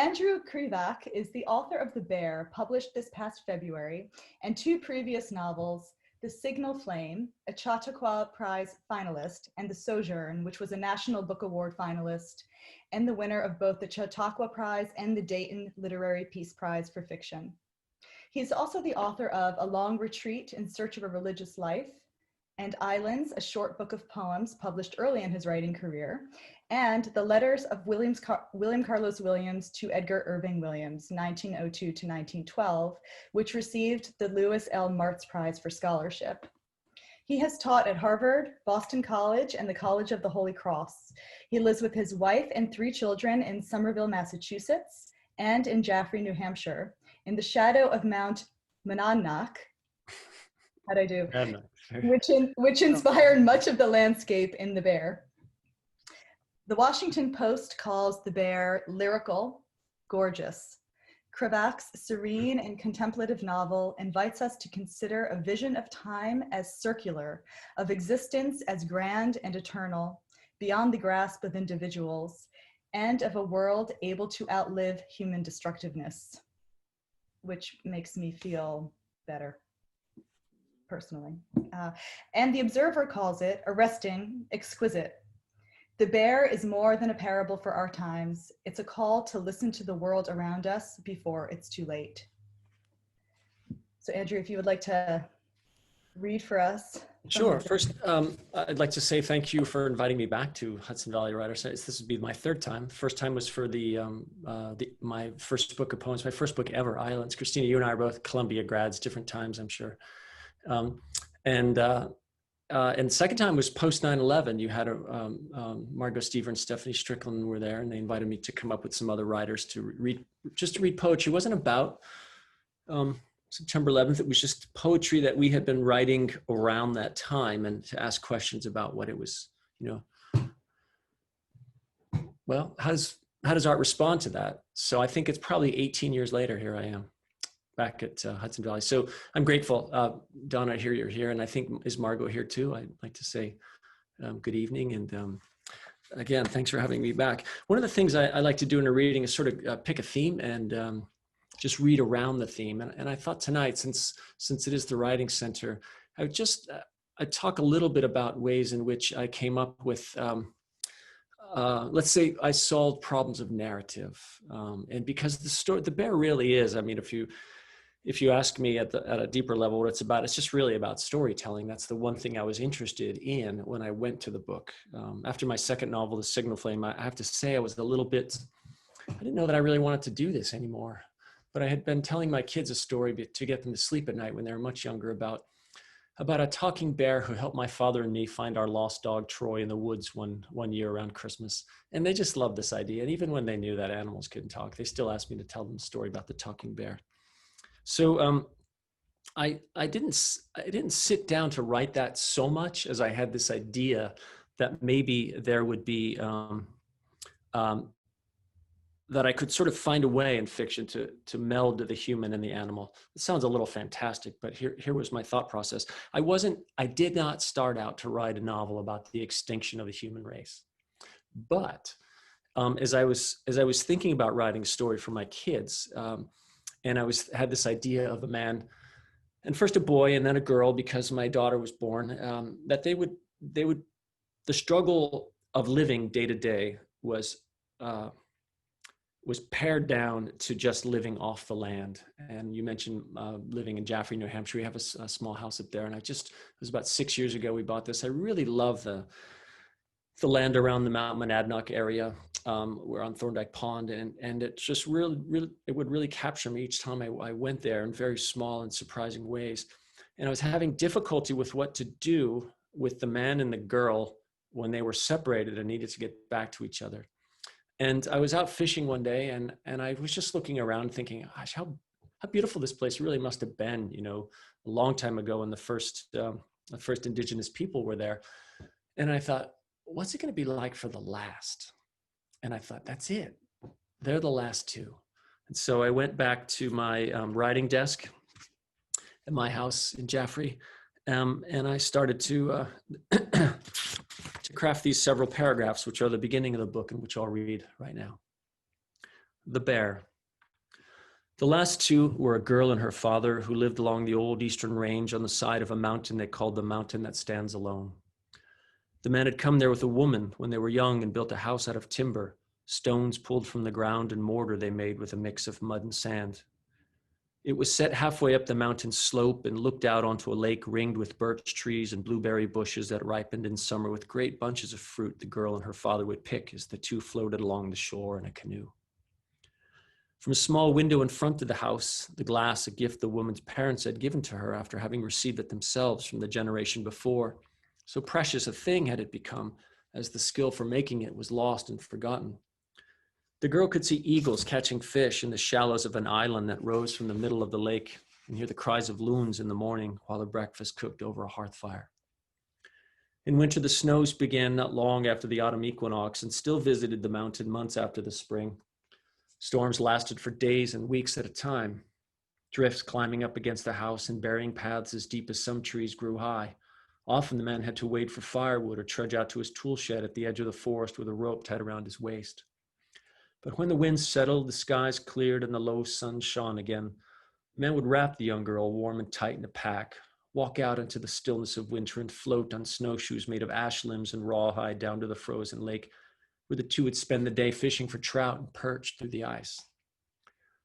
Andrew Krivak is the author of The Bear, published this past February, and two previous novels, The Signal Flame, a Chautauqua Prize finalist, and The Sojourn, which was a National Book Award finalist, and the winner of both the Chautauqua Prize and the Dayton Literary Peace Prize for fiction. He's also the author of A Long Retreat in Search of a Religious Life, and Islands, a short book of poems published early in his writing career, and The Letters of William Carlos Williams to Edgar Irving Williams, 1902 to 1912, which received the Lewis L. Martz Prize for Scholarship. He has taught at Harvard, Boston College, and the College of the Holy Cross. He lives with his wife and 3 children in Somerville, Massachusetts, and in Jaffrey, New Hampshire, in the shadow of Mount Monadnock. How'd I do? Which inspired much of the landscape in The Bear. The Washington Post calls The Bear lyrical, gorgeous. Krivak's serene and contemplative novel invites us to consider a vision of time as circular, of existence as grand and eternal, beyond the grasp of individuals, and of a world able to outlive human destructiveness, which makes me feel better, personally. And The Observer calls it arresting, exquisite. The Bear is more than a parable for our times. It's a call to listen to the world around us before it's too late. So Andrew, if you would like to read for us. Sure. First, I'd like to say thank you for inviting me back to Hudson Valley Writers. This would be my 3rd time. The first time was for my first book of poems, my first book ever, Islands. Christina, you and I are both Columbia grads, different times, I'm sure. And the second time was post 9/11. You had Margot Stever and Stephanie Strickland were there, and they invited me to come up with some other writers to read poetry. It wasn't about September 11th. It was just poetry that we had been writing around that time, and to ask questions about what it was, well, how does art respond to that? So I think it's probably 18 years later, here I am back at Hudson Valley. So I'm grateful. Donna, I hear you're here, and I think, is Margot here too? I'd like to say good evening, and again, thanks for having me back. One of the things I like to do in a reading is sort of pick a theme and just read around the theme. And I thought tonight, since it is the Writing Center, I'd talk a little bit about ways in which I came up with, let's say I solved problems of narrative. And because the Bear really is, I mean, if you ask me at a deeper level what it's about, it's just really about storytelling. That's the one thing I was interested in when I went to the book. After my second novel, The Signal Flame, I have to say I was a little bit, I didn't know that I really wanted to do this anymore. But I had been telling my kids a story to get them to sleep at night when they were much younger about a talking bear who helped my father and me find our lost dog, Troy, in the woods one year around Christmas. And they just loved this idea. And even when they knew that animals couldn't talk, they still asked me to tell them a story about the talking bear. So I didn't sit down to write that so much as I had this idea that maybe there would be, that I could sort of find a way in fiction to meld the human and the animal. It sounds a little fantastic, but here was my thought process. I did not start out to write a novel about the extinction of the human race. But as I was thinking about writing a story for my kids, and I had this idea of a man, and first a boy and then a girl, because my daughter was born, that the struggle of living day to day was pared down to just living off the land. And you mentioned living in Jaffrey, New Hampshire. We have a small house up there, and it was about 6 years ago we bought this. I really love the land around the Mount Monadnock area. We're on Thorndike Pond, and it just really, it would really capture me each time I went there in very small and surprising ways. And I was having difficulty with what to do with the man and the girl when they were separated and needed to get back to each other. And I was out fishing one day, and I was just looking around thinking, gosh, how beautiful this place really must have been, a long time ago when the first indigenous people were there. And I thought, what's it going to be like for the last? And I thought, that's it. They're the last two. And so I went back to my writing desk at my house in Jaffrey, and I started to craft these several paragraphs, which are the beginning of the book and which I'll read right now. The Bear. The last two were a girl and her father who lived along the old eastern range on the side of a mountain they called the Mountain That Stands Alone. The man had come there with a woman when they were young and built a house out of timber, stones pulled from the ground and mortar they made with a mix of mud and sand. It was set halfway up the mountain slope and looked out onto a lake ringed with birch trees and blueberry bushes that ripened in summer with great bunches of fruit the girl and her father would pick as the two floated along the shore in a canoe. From a small window in front of the house, the glass, a gift the woman's parents had given to her after having received it themselves from the generation before, so precious a thing had it become as the skill for making it was lost and forgotten. The girl could see eagles catching fish in the shallows of an island that rose from the middle of the lake and hear the cries of loons in the morning while her breakfast cooked over a hearth fire. In winter, the snows began not long after the autumn equinox and still visited the mountain months after the spring. Storms lasted for days and weeks at a time, drifts climbing up against the house and burying paths as deep as some trees grew high. Often the man had to wade for firewood or trudge out to his tool shed at the edge of the forest with a rope tied around his waist. But when the winds settled, the skies cleared and the low sun shone again, the man would wrap the young girl warm and tight in a pack, walk out into the stillness of winter and float on snowshoes made of ash limbs and rawhide down to the frozen lake, where the two would spend the day fishing for trout and perch through the ice.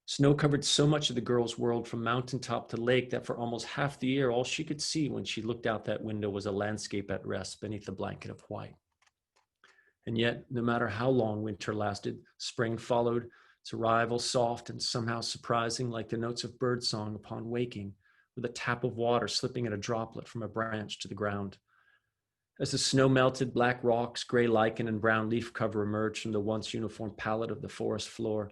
Snow covered so much of the girl's world from mountaintop to lake that for almost half the year, all she could see when she looked out that window was a landscape at rest beneath a blanket of white. And yet, no matter how long winter lasted, spring followed, its arrival soft and somehow surprising like the notes of birdsong upon waking, with a tap of water slipping at a droplet from a branch to the ground. As the snow melted, black rocks, gray lichen, and brown leaf cover emerged from the once uniform palette of the forest floor,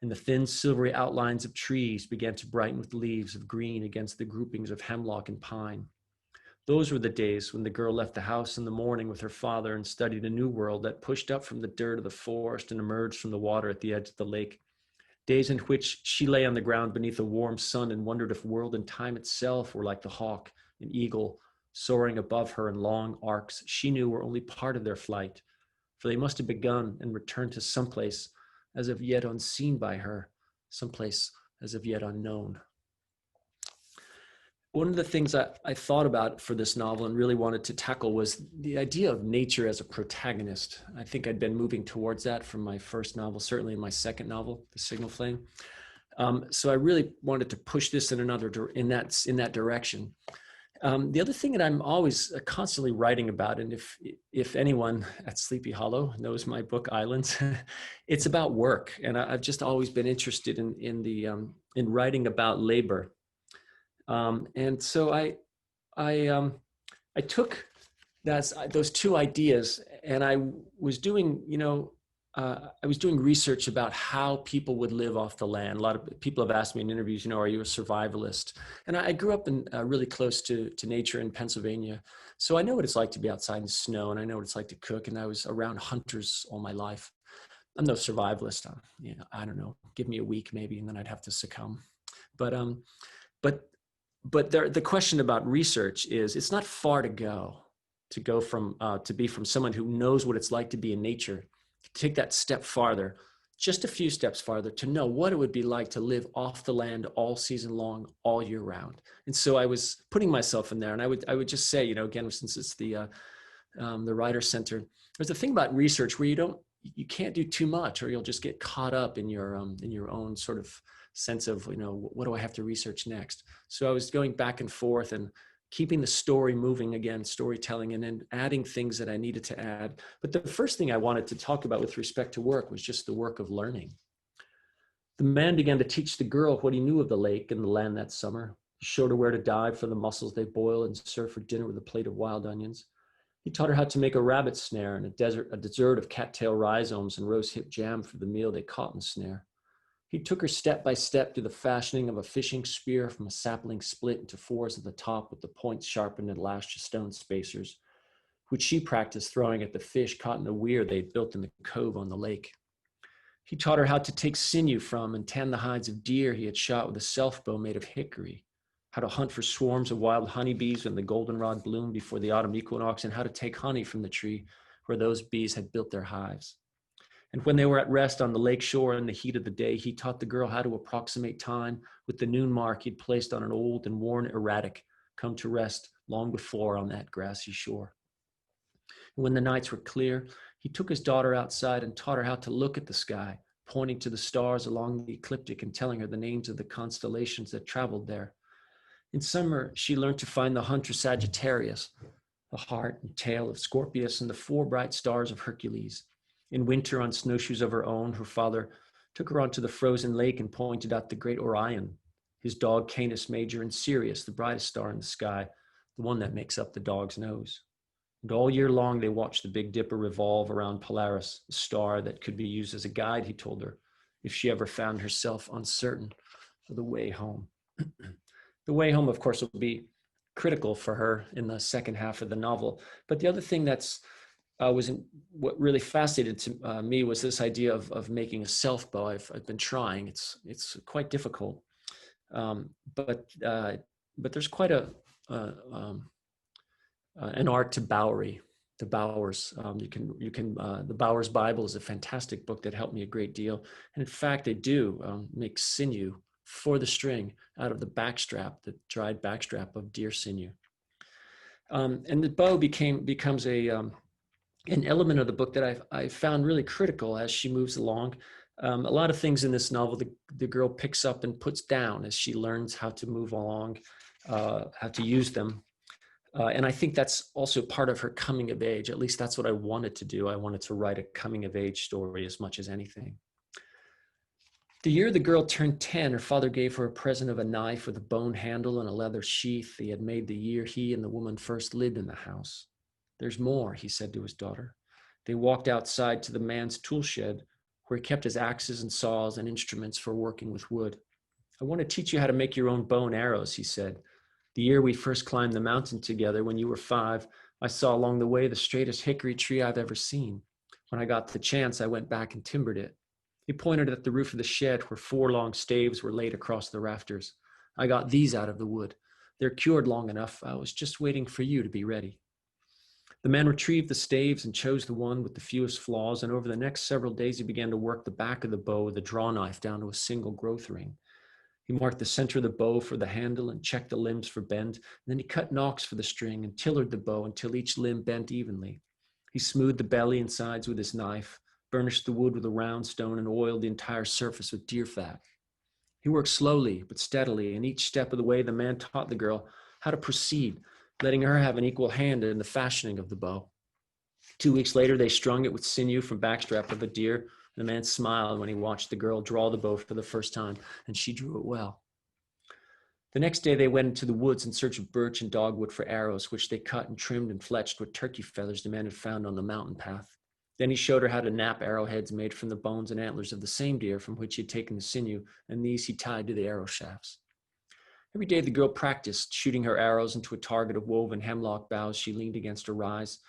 and the thin silvery outlines of trees began to brighten with leaves of green against the groupings of hemlock and pine. Those were the days when the girl left the house in the morning with her father and studied a new world that pushed up from the dirt of the forest and emerged from the water at the edge of the lake. Days in which she lay on the ground beneath a warm sun and wondered if world and time itself were like the hawk and eagle soaring above her in long arcs she knew were only part of their flight, for they must have begun and returned to someplace as of yet unseen by her, someplace as of yet unknown. One of the things I thought about for this novel and really wanted to tackle was the idea of nature as a protagonist. I think I'd been moving towards that from my first novel, certainly in my second novel, The Signal Flame. So I really wanted to push this in that direction. The other thing that I'm always constantly writing about, and if anyone at Sleepy Hollow knows my book Islands, it's about work, and I've just always been interested in writing about labor. And so I took those two ideas, and I was doing research about how people would live off the land. A lot of people have asked me in interviews, are you a survivalist? And I grew up in really close to nature in Pennsylvania, so I know what it's like to be outside in the snow, and I know what it's like to cook. And I was around hunters all my life. I'm no survivalist. I don't know. Give me a week maybe, and then I'd have to succumb. But the question about research is, it's not far to go from to be from someone who knows what it's like to be in nature, to take that step farther, just a few steps farther, to know what it would be like to live off the land all season long, all year round. And so I was putting myself in there, and I would just say, again, since it's the Writer Center, there's a thing about research where you can't do too much, or you'll just get caught up in your own sort of sense of, what do I have to research next? So I was going back and forth and keeping the story moving again, storytelling, and then adding things that I needed to add. But the first thing I wanted to talk about with respect to work was just the work of learning. The man began to teach the girl what he knew of the lake and the land that summer. He showed her where to dive for the mussels they boil and serve for dinner with a plate of wild onions. He taught her how to make a rabbit snare and a dessert of cattail rhizomes and rose hip jam for the meal they caught in the snare. He took her step by step through the fashioning of a fishing spear from a sapling split into fours at the top with the points sharpened and lashed to stone spacers, which she practiced throwing at the fish caught in a weir they'd built in the cove on the lake. He taught her how to take sinew from and tan the hides of deer he had shot with a self-bow made of hickory, how to hunt for swarms of wild honeybees when the goldenrod bloomed before the autumn equinox, and how to take honey from the tree where those bees had built their hives. And when they were at rest on the lake shore in the heat of the day, he taught the girl how to approximate time with the noon mark he'd placed on an old and worn erratic come to rest long before on that grassy shore. And when the nights were clear, he took his daughter outside and taught her how to look at the sky, pointing to the stars along the ecliptic and telling her the names of the constellations that traveled there. In summer, she learned to find the hunter Sagittarius, the heart and tail of Scorpius, and the four bright stars of Hercules. In winter, on snowshoes of her own, her father took her onto the frozen lake and pointed out the great Orion, his dog Canis Major, and Sirius, the brightest star in the sky, the one that makes up the dog's nose. And all year long, they watched the Big Dipper revolve around Polaris, a star that could be used as a guide, he told her, if she ever found herself uncertain for the way home. The way home, of course, will be critical for her in the second half of the novel. But the other thing that's what really fascinated to me was this idea of making a self bow. I've been trying. It's quite difficult, but there's quite an art to bowery, the bowers. The Bowers Bible is a fantastic book that helped me a great deal. And in fact, they do make sinew for the string out of the backstrap, the dried backstrap of deer sinew. And the bow becomes an element of the book that I found really critical as she moves along. A lot of things in this novel, the girl picks up and puts down as she learns how to move along, how to use them. And I think that's also part of her coming of age. At least that's what I wanted to do. I wanted to write a coming of age story as much as anything. The year the girl turned 10, her father gave her a present of a knife with a bone handle and a leather sheath he had made the year he and the woman first lived in the house. There's more, he said to his daughter. They walked outside to the man's tool shed where he kept his axes and saws and instruments for working with wood. I want to teach you how to make your own bow and arrows, he said. The year we first climbed the mountain together when you were 5, I saw along the way the straightest hickory tree I've ever seen. When I got the chance, I went back and timbered it. He pointed at the roof of the shed where 4 long staves were laid across the rafters. I got these out of the wood. They're cured long enough. I was just waiting for you to be ready. The man retrieved the staves and chose the one with the fewest flaws, and over the next several days he began to work the back of the bow with a draw knife down to a single growth ring. He marked the center of the bow for the handle and checked the limbs for bend, and then he cut nocks for the string and tillered the bow until each limb bent evenly. He smoothed the belly and sides with his knife, burnished the wood with a round stone, and oiled the entire surface with deer fat. He worked slowly but steadily, and each step of the way the man taught the girl how to proceed, letting her have an equal hand in the fashioning of the bow. 2 weeks later, they strung it with sinew from backstrap of a deer. The man smiled when he watched the girl draw the bow for the first time, and she drew it well. The next day, they went into the woods in search of birch and dogwood for arrows, which they cut and trimmed and fletched with turkey feathers the man had found on the mountain path. Then he showed her how to knap arrowheads made from the bones and antlers of the same deer from which he had taken the sinew, and these he tied to the arrow shafts. Every day the girl practiced, shooting her arrows into a target of woven hemlock boughs she leaned against a rise.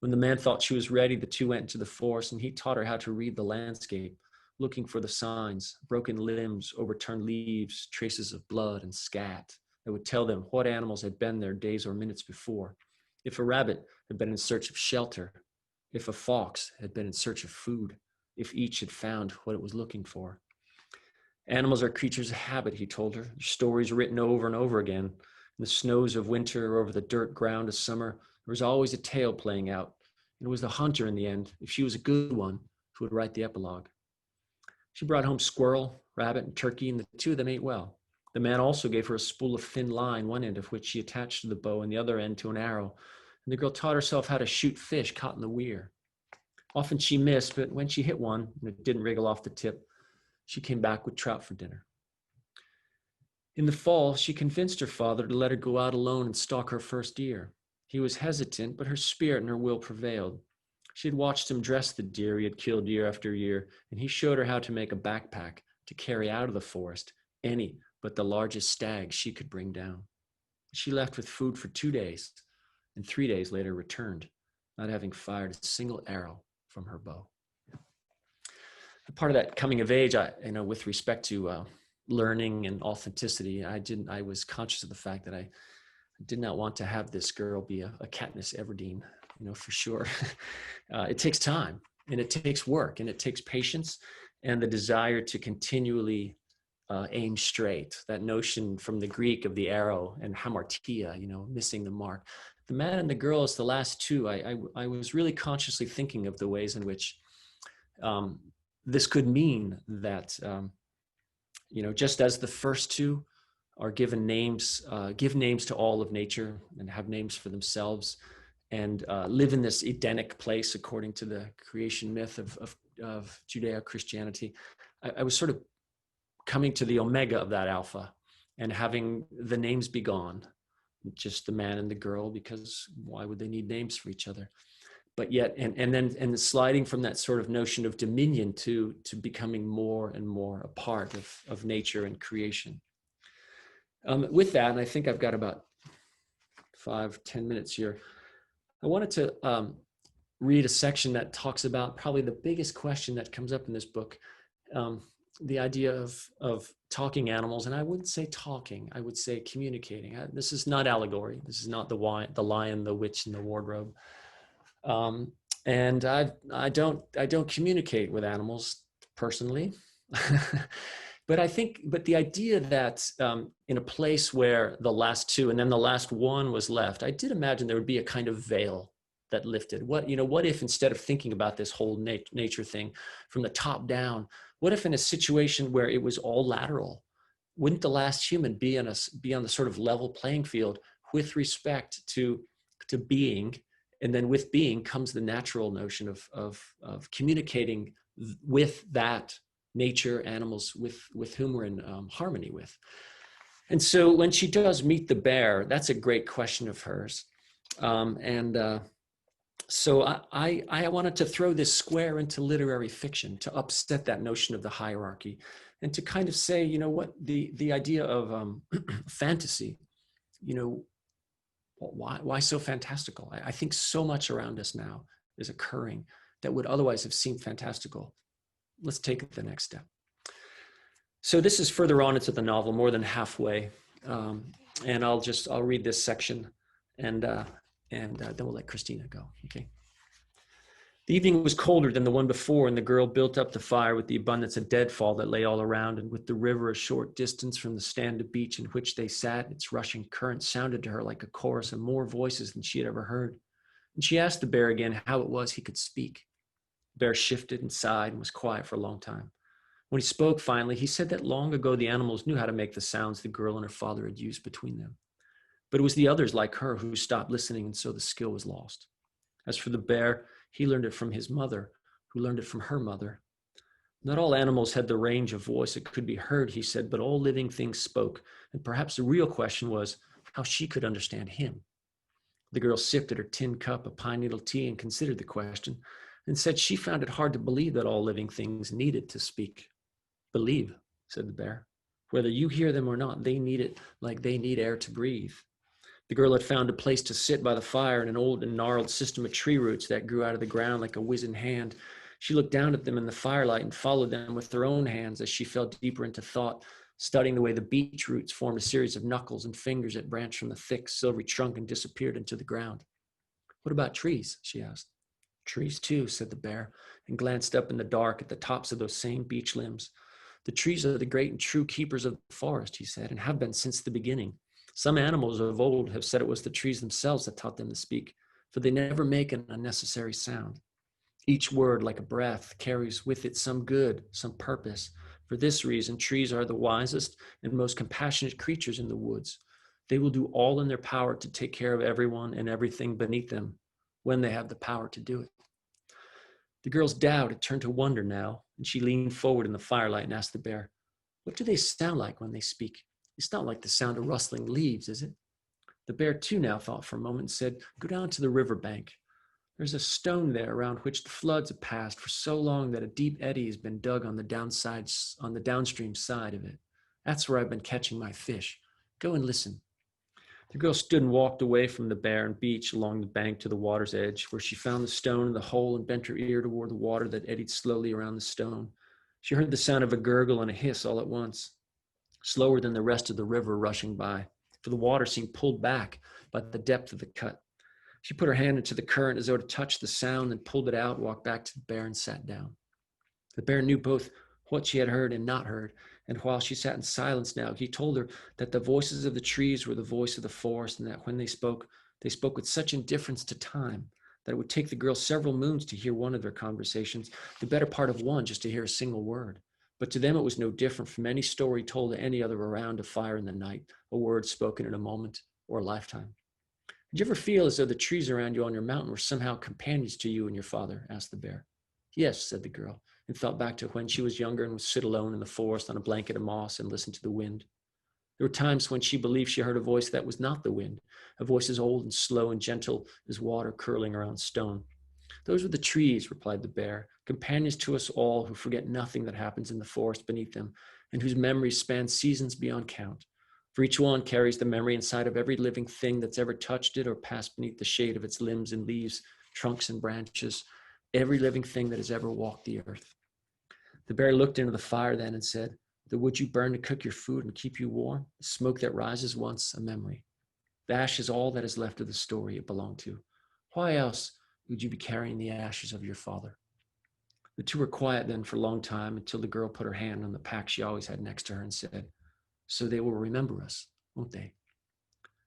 When the man thought she was ready, the two went into the forest, and he taught her how to read the landscape, looking for the signs, broken limbs, overturned leaves, traces of blood and scat that would tell them what animals had been there days or minutes before. If a rabbit had been in search of shelter, if a fox had been in search of food, if each had found what it was looking for. Animals are creatures of habit, he told her, their stories written over and over again. In the snows of winter or over the dirt ground of summer, there was always a tale playing out. And it was the hunter in the end, if she was a good one, who would write the epilogue. She brought home squirrel, rabbit, and turkey, and the two of them ate well. The man also gave her a spool of thin line, one end of which she attached to the bow and the other end to an arrow. And the girl taught herself how to shoot fish caught in the weir. Often she missed, but when she hit one and it didn't wriggle off the tip, she came back with trout for dinner. In the fall, she convinced her father to let her go out alone and stalk her first deer. He was hesitant, but her spirit and her will prevailed. She had watched him dress the deer he had killed year after year, and he showed her how to make a backpack to carry out of the forest any but the largest stag she could bring down. She left with food for 2 days, and 3 days later returned, not having fired a single arrow from her bow. Part of that coming of age, with respect to learning and authenticity, I was conscious of the fact that I did not want to have this girl be a Katniss Everdeen, for sure. It takes time. And it takes work, and it takes patience and the desire to continually aim straight. That notion from the Greek of the arrow and hamartia, missing the mark. The man and the girl is the last two. I was really consciously thinking of the ways in which this could mean that, just as the first two are given names, give names to all of nature and have names for themselves, and live in this Edenic place according to the creation myth of Judeo-Christianity. I was sort of coming to the omega of that alpha and having the names be gone, just the man and the girl, because why would they need names for each other? But yet, and then sliding from that sort of notion of dominion to becoming more and more a part of nature and creation. With that, and I think I've got about 5-10 minutes here, I wanted to read a section that talks about probably the biggest question that comes up in this book, the idea of talking animals. And I wouldn't say talking, I would say communicating. This is not allegory. This is not the lion, the witch, and the wardrobe. And I don't communicate with animals personally. But the idea that in a place where the last two and then the last one was left, I did imagine there would be a kind of veil that lifted. What if instead of thinking about this whole nature thing from the top down, what if in a situation where it was all lateral, wouldn't the last human be on the sort of level playing field with respect to being? And then with being comes the natural notion of communicating with that nature, animals with whom we're in harmony with. And so when she does meet the bear, that's a great question of hers. So I wanted to throw this square into literary fiction to upset that notion of the hierarchy and to kind of say, the idea of fantasy, why so fantastical? I think so much around us now is occurring that would otherwise have seemed fantastical. Let's take it the next step. So this is further on into the novel, more than halfway. And I'll read this section and then we'll let Christina go, okay? The evening was colder than the one before, and the girl built up the fire with the abundance of deadfall that lay all around, and with the river a short distance from the stand of beach in which they sat, its rushing current sounded to her like a chorus of more voices than she had ever heard. And she asked the bear again how it was he could speak. The bear shifted and sighed and was quiet for a long time. When he spoke finally, he said that long ago the animals knew how to make the sounds the girl and her father had used between them. But it was the others like her who stopped listening, and so the skill was lost. As for the bear, he learned it from his mother, who learned it from her mother. Not all animals had the range of voice that could be heard, he said, but all living things spoke, and perhaps the real question was how she could understand him. The girl sipped at her tin cup of pine needle tea and considered the question, and said she found it hard to believe that all living things needed to speak. Believe, said the bear. Whether you hear them or not, they need it like they need air to breathe. The girl had found a place to sit by the fire in an old and gnarled system of tree roots that grew out of the ground like a wizened hand. She looked down at them in the firelight and followed them with her own hands as she fell deeper into thought, studying the way the beech roots formed a series of knuckles and fingers that branched from the thick, silvery trunk and disappeared into the ground. What about trees? She asked. Trees too, said the bear, and glanced up in the dark at the tops of those same beech limbs. The trees are the great and true keepers of the forest, he said, and have been since the beginning. Some animals of old have said it was the trees themselves that taught them to speak, for they never make an unnecessary sound. Each word, like a breath, carries with it some good, some purpose. For this reason, trees are the wisest and most compassionate creatures in the woods. They will do all in their power to take care of everyone and everything beneath them when they have the power to do it. The girl's doubt had turned to wonder now, and she leaned forward in the firelight and asked the bear, what do they sound like when they speak? It's not like the sound of rustling leaves, is it? The bear too now thought for a moment and said, go down to the riverbank. There's a stone there around which the floods have passed for so long that a deep eddy has been dug on the downstream side of it. That's where I've been catching my fish. Go and listen. The girl stood and walked away from the barren beach along the bank to the water's edge, where she found the stone in the hole and bent her ear toward the water that eddied slowly around the stone. She heard the sound of a gurgle and a hiss all at once, slower than the rest of the river rushing by, for the water seemed pulled back by the depth of the cut. She put her hand into the current as though to touch the sound, then pulled it out, walked back to the bear and sat down. The bear knew both what she had heard and not heard, and while she sat in silence now, he told her that the voices of the trees were the voice of the forest, and that when they spoke with such indifference to time that it would take the girl several moons to hear one of their conversations, the better part of one just to hear a single word. But to them it was no different from any story told to any other around a fire in the night, a word spoken in a moment or a lifetime. Did you ever feel as though the trees around you on your mountain were somehow companions to you and your father? Asked the bear. Yes, said the girl, and felt back to when she was younger and would sit alone in the forest on a blanket of moss and listen to the wind. There were times when she believed she heard a voice that was not the wind, a voice as old and slow and gentle as water curling around stone. Those were the trees, replied the bear, companions to us all who forget nothing that happens in the forest beneath them, and whose memories span seasons beyond count. For each one carries the memory inside of every living thing that's ever touched it or passed beneath the shade of its limbs and leaves, trunks and branches, every living thing that has ever walked the earth. The bear looked into the fire then and said, the wood you burn to cook your food and keep you warm, the smoke that rises once, a memory. The ash is all that is left of the story it belonged to. Why else would you be carrying the ashes of your father? The two were quiet then for a long time until the girl put her hand on the pack she always had next to her and said, so they will remember us, won't they?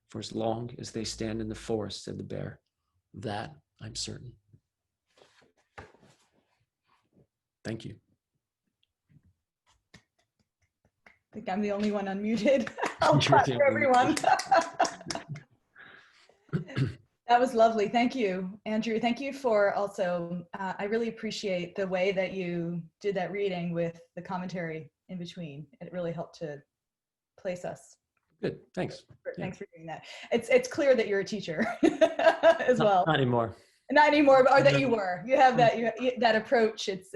For as long as they stand in the forest, said the bear, that I'm certain. Thank you. I think I'm the only one unmuted. I'll clap for everyone. That was lovely. Thank you, Andrew. Thank you for also, I really appreciate the way that you did that reading with the commentary in between. It really helped to place us. Good, thanks. Thanks for doing that. It's clear that you're a teacher as well. Not anymore. Not anymore, or that you were. You have that that approach. It's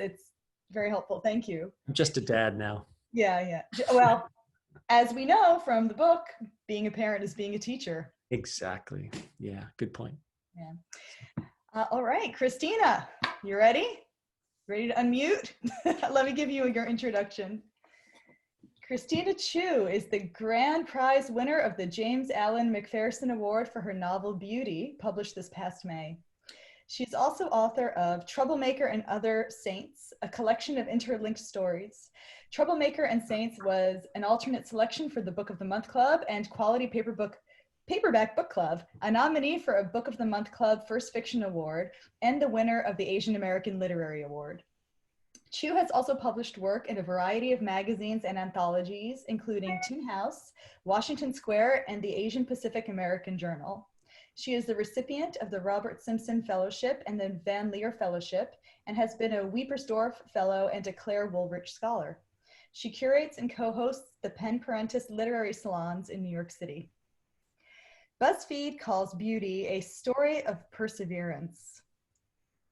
very helpful. Thank you. I'm just a dad now. Yeah. Well, as we know from the book, being a parent is being a teacher. Exactly. Yeah, good point. Yeah. All right, Christina, you ready? Ready to unmute? Let me give you your introduction. Christina Chiu is the grand prize winner of the James Allen McPherson Award for her novel Beauty, published this past May. She's also author of Troublemaker and Other Saints, a collection of interlinked stories. Troublemaker and Saints was an alternate selection for the Book of the Month Club and Quality Paperback Book Club, a nominee for a Book of the Month Club First Fiction Award, and the winner of the Asian American Literary Award. Chiu has also published work in a variety of magazines and anthologies, including Tin House, Washington Square, and the Asian Pacific American Journal. She is the recipient of the Robert Simpson Fellowship and the Van Leer Fellowship, and has been a Wiepersdorf Fellow and a Claire Woolrich Scholar. She curates and co-hosts the Penn Parentis Literary Salons in New York City. BuzzFeed calls Beauty a story of perseverance.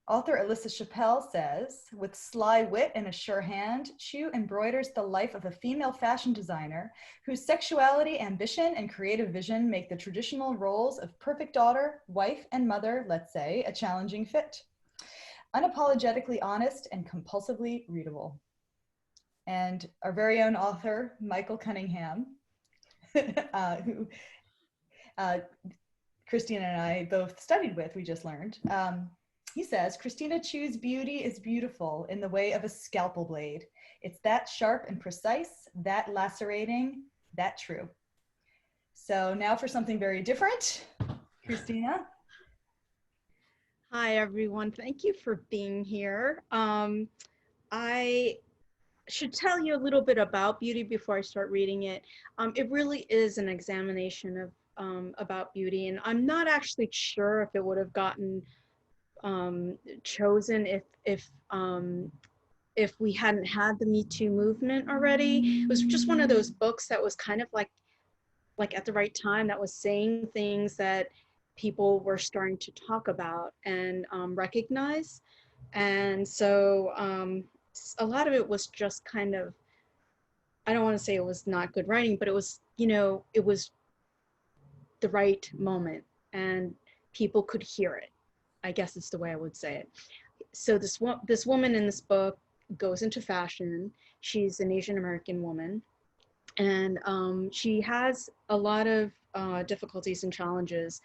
Author Alyssa Chappell says, with sly wit and a sure hand, Chiu embroiders the life of a female fashion designer whose sexuality, ambition, and creative vision make the traditional roles of perfect daughter, wife, and mother, let's say, a challenging fit. Unapologetically honest and compulsively readable. And our very own author, Michael Cunningham, who Christina and I both studied with, we just learned. He says, Christina Chiu's beauty is beautiful in the way of a scalpel blade. It's that sharp and precise, that lacerating, that true. So now for something very different, Christina. Hi, everyone. Thank you for being here. I should tell you a little bit about Beauty before I start reading it. It really is an examination of about beauty, and I'm not actually sure if it would have gotten chosen if we hadn't had the Me Too movement already. It was just one of those books that was kind of like at the right time, that was saying things that people were starting to talk about and recognize. And so a lot of it was just kind of, I don't want to say it was not good writing, but it was, it was the right moment and people could hear it. I guess it's the way I would say it. So this woman in this book goes into fashion. She's an Asian American woman, and she has a lot of difficulties and challenges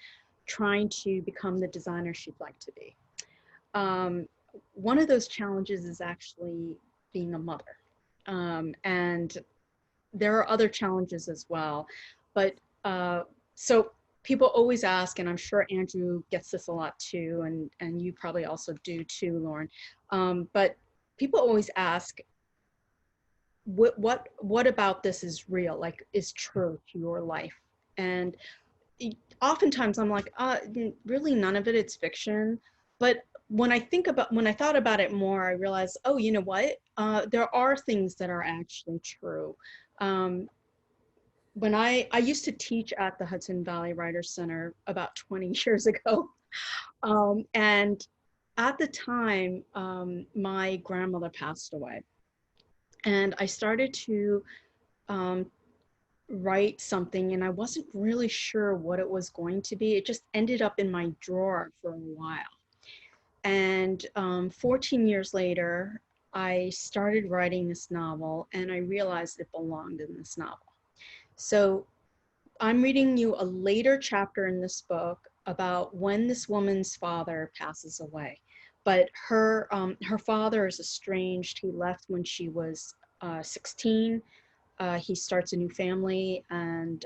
trying to become the designer she'd like to be. One of those challenges is actually being a mother. And there are other challenges as well. But so people always ask, and I'm sure Andrew gets this a lot too, and you probably also do too, Lauren. But people always ask, what about this is real, like is true to your life? And oftentimes I'm like, really none of it, it's fiction. But when I thought about it more, I realized, oh, you know what? There are things that are actually true. When I used to teach at the Hudson Valley Writers Center about 20 years ago. And at the time, my grandmother passed away. And I started to write something, and I wasn't really sure what it was going to be. It just ended up in my drawer for a while. And 14 years later, I started writing this novel, and I realized it belonged in this novel. So I'm reading you a later chapter in this book about when this woman's father passes away. But her father is estranged. He left when she was 16. He starts a new family, and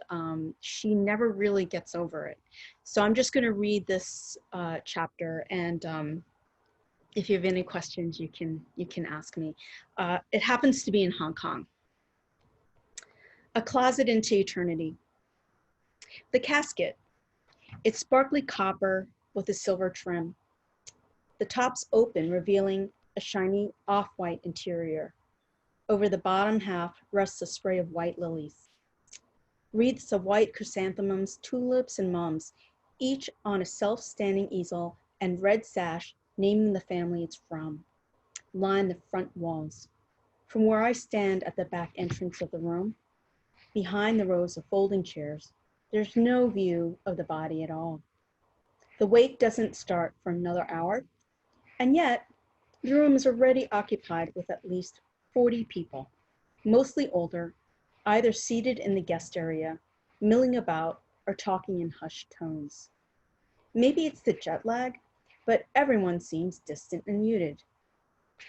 she never really gets over it. So I'm just going to read this chapter, and if you have any questions, you can ask me. It happens to be in Hong Kong. A closet into eternity. The casket. It's sparkly copper with a silver trim. The top's open, revealing a shiny off-white interior. Over the bottom half rests a spray of white lilies. Wreaths of white chrysanthemums, tulips, and mums, each on a self-standing easel, and red sash naming the family it's from, line the front walls. From where I stand at the back entrance of the room, behind the rows of folding chairs, there's no view of the body at all. The wake doesn't start for another hour, and yet the room is already occupied with at least 40 people, mostly older, either seated in the guest area, milling about, or talking in hushed tones. Maybe it's the jet lag, but everyone seems distant and muted.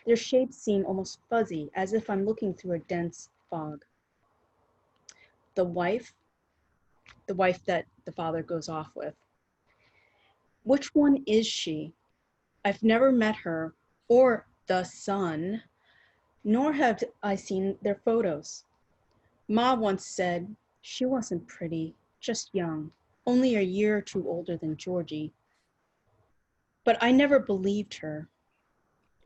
Their shapes seem almost fuzzy, as if I'm looking through a dense fog. The wife that the father goes off with. Which one is she? I've never met her or the son, nor have I seen their photos. Ma once said she wasn't pretty, just young, only a year or two older than Georgie. But I never believed her.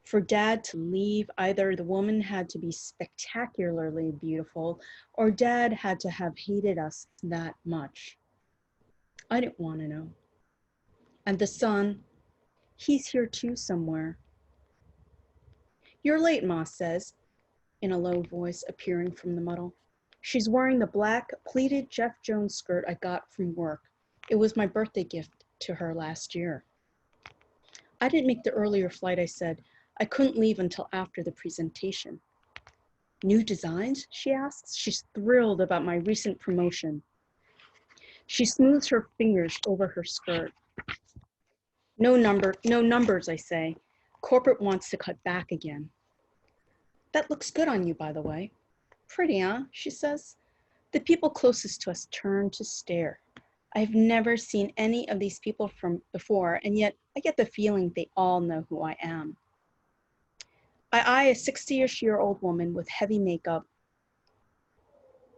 For Dad to leave, either the woman had to be spectacularly beautiful, or Dad had to have hated us that much. I didn't want to know. And the son, he's here too somewhere. You're late, Ma says, in a low voice appearing from the muddle. She's wearing the black pleated Jeff Jones skirt I got from work. It was my birthday gift to her last year. I didn't make the earlier flight, I said. I couldn't leave until after the presentation. New designs, she asks. She's thrilled about my recent promotion. She smooths her fingers over her skirt. No numbers, I say. Corporate wants to cut back again. That looks good on you, by the way. Pretty, huh? She says. The people closest to us turn to stare. I've never seen any of these people from before, and yet I get the feeling they all know who I am. I eye a 60-ish-year-old woman with heavy makeup,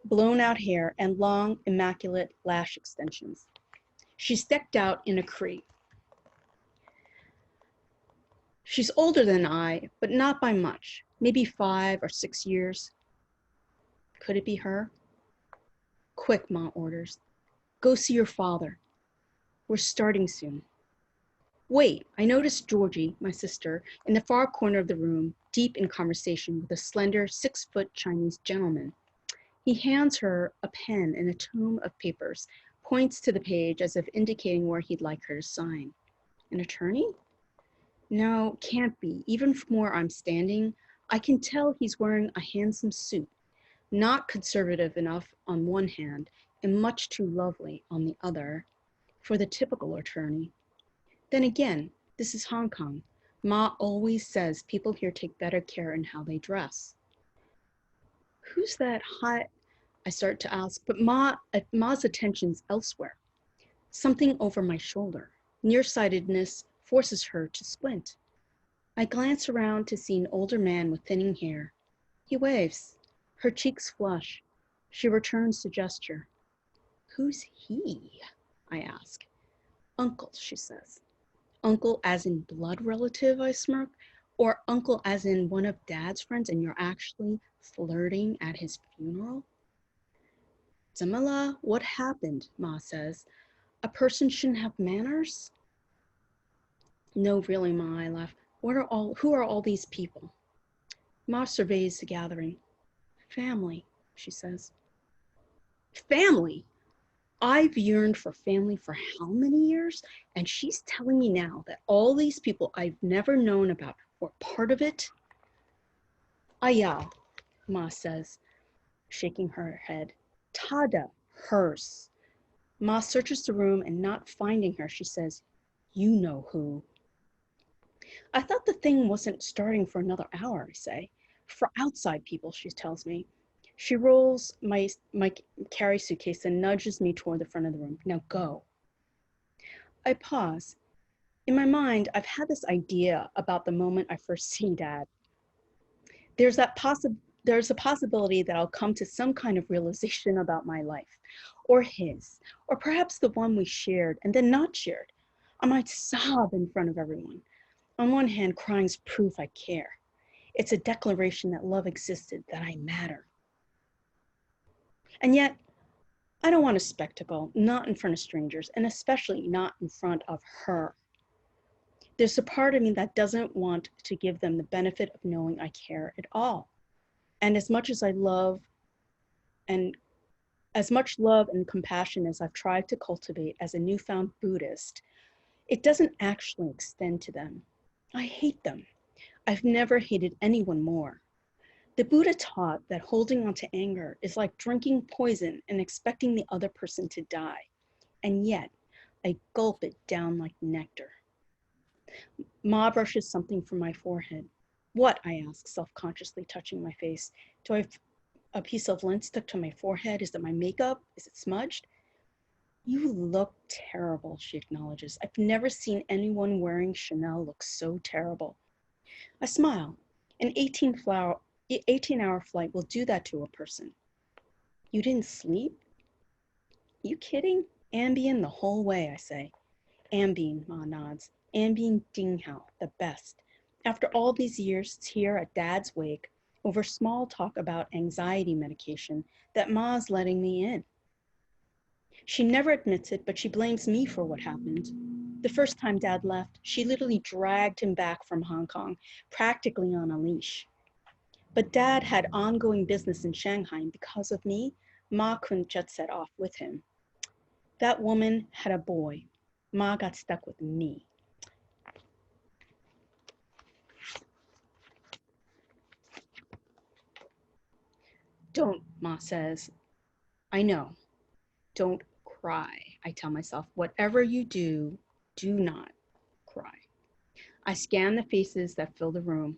blown out hair, and long, immaculate lash extensions. She's decked out in a crepe. She's older than I, but not by much, maybe 5 or 6 years. Could it be her? Quick, Ma orders. Go see your father. We're starting soon. Wait, I noticed Georgie, my sister, in the far corner of the room, deep in conversation with a slender 6-foot Chinese gentleman. He hands her a pen and a tome of papers, points to the page as if indicating where he'd like her to sign. An attorney? No, can't be. Even from where I'm standing, I can tell he's wearing a handsome suit, not conservative enough on one hand and much too lovely on the other. for the typical attorney. Then again, this is Hong Kong. Ma always says people here take better care in how they dress. Who's that hot? I start to ask, but Ma's attention's elsewhere. Something over my shoulder. Nearsightedness forces her to squint. I glance around to see an older man with thinning hair. He waves. Her cheeks flush. She returns the gesture. Who's he? I ask. Uncle, she says. Uncle as in blood relative, I smirk, or uncle as in one of Dad's friends and you're actually flirting at his funeral? 怎么了? What happened? Ma says. A person shouldn't have manners? No, really, Ma, I laugh. Who are all these people? Ma surveys the gathering. Family, she says. Family? I've yearned for family for how many years? And she's telling me now that all these people I've never known about were part of it? Aya, Ma says, shaking her head. Tada, hers. Ma searches the room and not finding her, she says, you know who. I thought the thing wasn't starting for another hour, I say. For outside people, she tells me. She rolls my carry suitcase and nudges me toward the front of the room. Now go. I pause. In my mind, I've had this idea about the moment I first see Dad. There's a possibility that I'll come to some kind of realization about my life, or his, or perhaps the one we shared and then not shared. I might sob in front of everyone. On one hand, crying's proof I care. It's a declaration that love existed, that I matter. And yet, I don't want a spectacle, not in front of strangers, and especially not in front of her. There's a part of me that doesn't want to give them the benefit of knowing I care at all. And as much love and compassion as I've tried to cultivate as a newfound Buddhist, it doesn't actually extend to them. I hate them. I've never hated anyone more. The Buddha taught that holding on to anger is like drinking poison and expecting the other person to die. And yet, I gulp it down like nectar. Ma brushes something from my forehead. What? I ask, self-consciously touching my face. Do I have a piece of lint stuck to my forehead? Is it my makeup? Is it smudged? You look terrible, she acknowledges. I've never seen anyone wearing Chanel look so terrible. I smile. An 18-hour flight will do that to a person. You didn't sleep? You kidding? Ambien the whole way, I say. Ambien, Ma nods. Ambien Dinghao, the best. After all these years here at Dad's wake, over small talk about anxiety medication that Ma's letting me in. She never admits it, but she blames me for what happened. The first time Dad left, she literally dragged him back from Hong Kong, practically on a leash. But Dad had ongoing business in Shanghai, and because of me, Ma couldn't jet set off with him. That woman had a boy. Ma got stuck with me. Don't, Ma says. I know. Don't cry, I tell myself. Whatever you do, do not cry. I scan the faces that fill the room.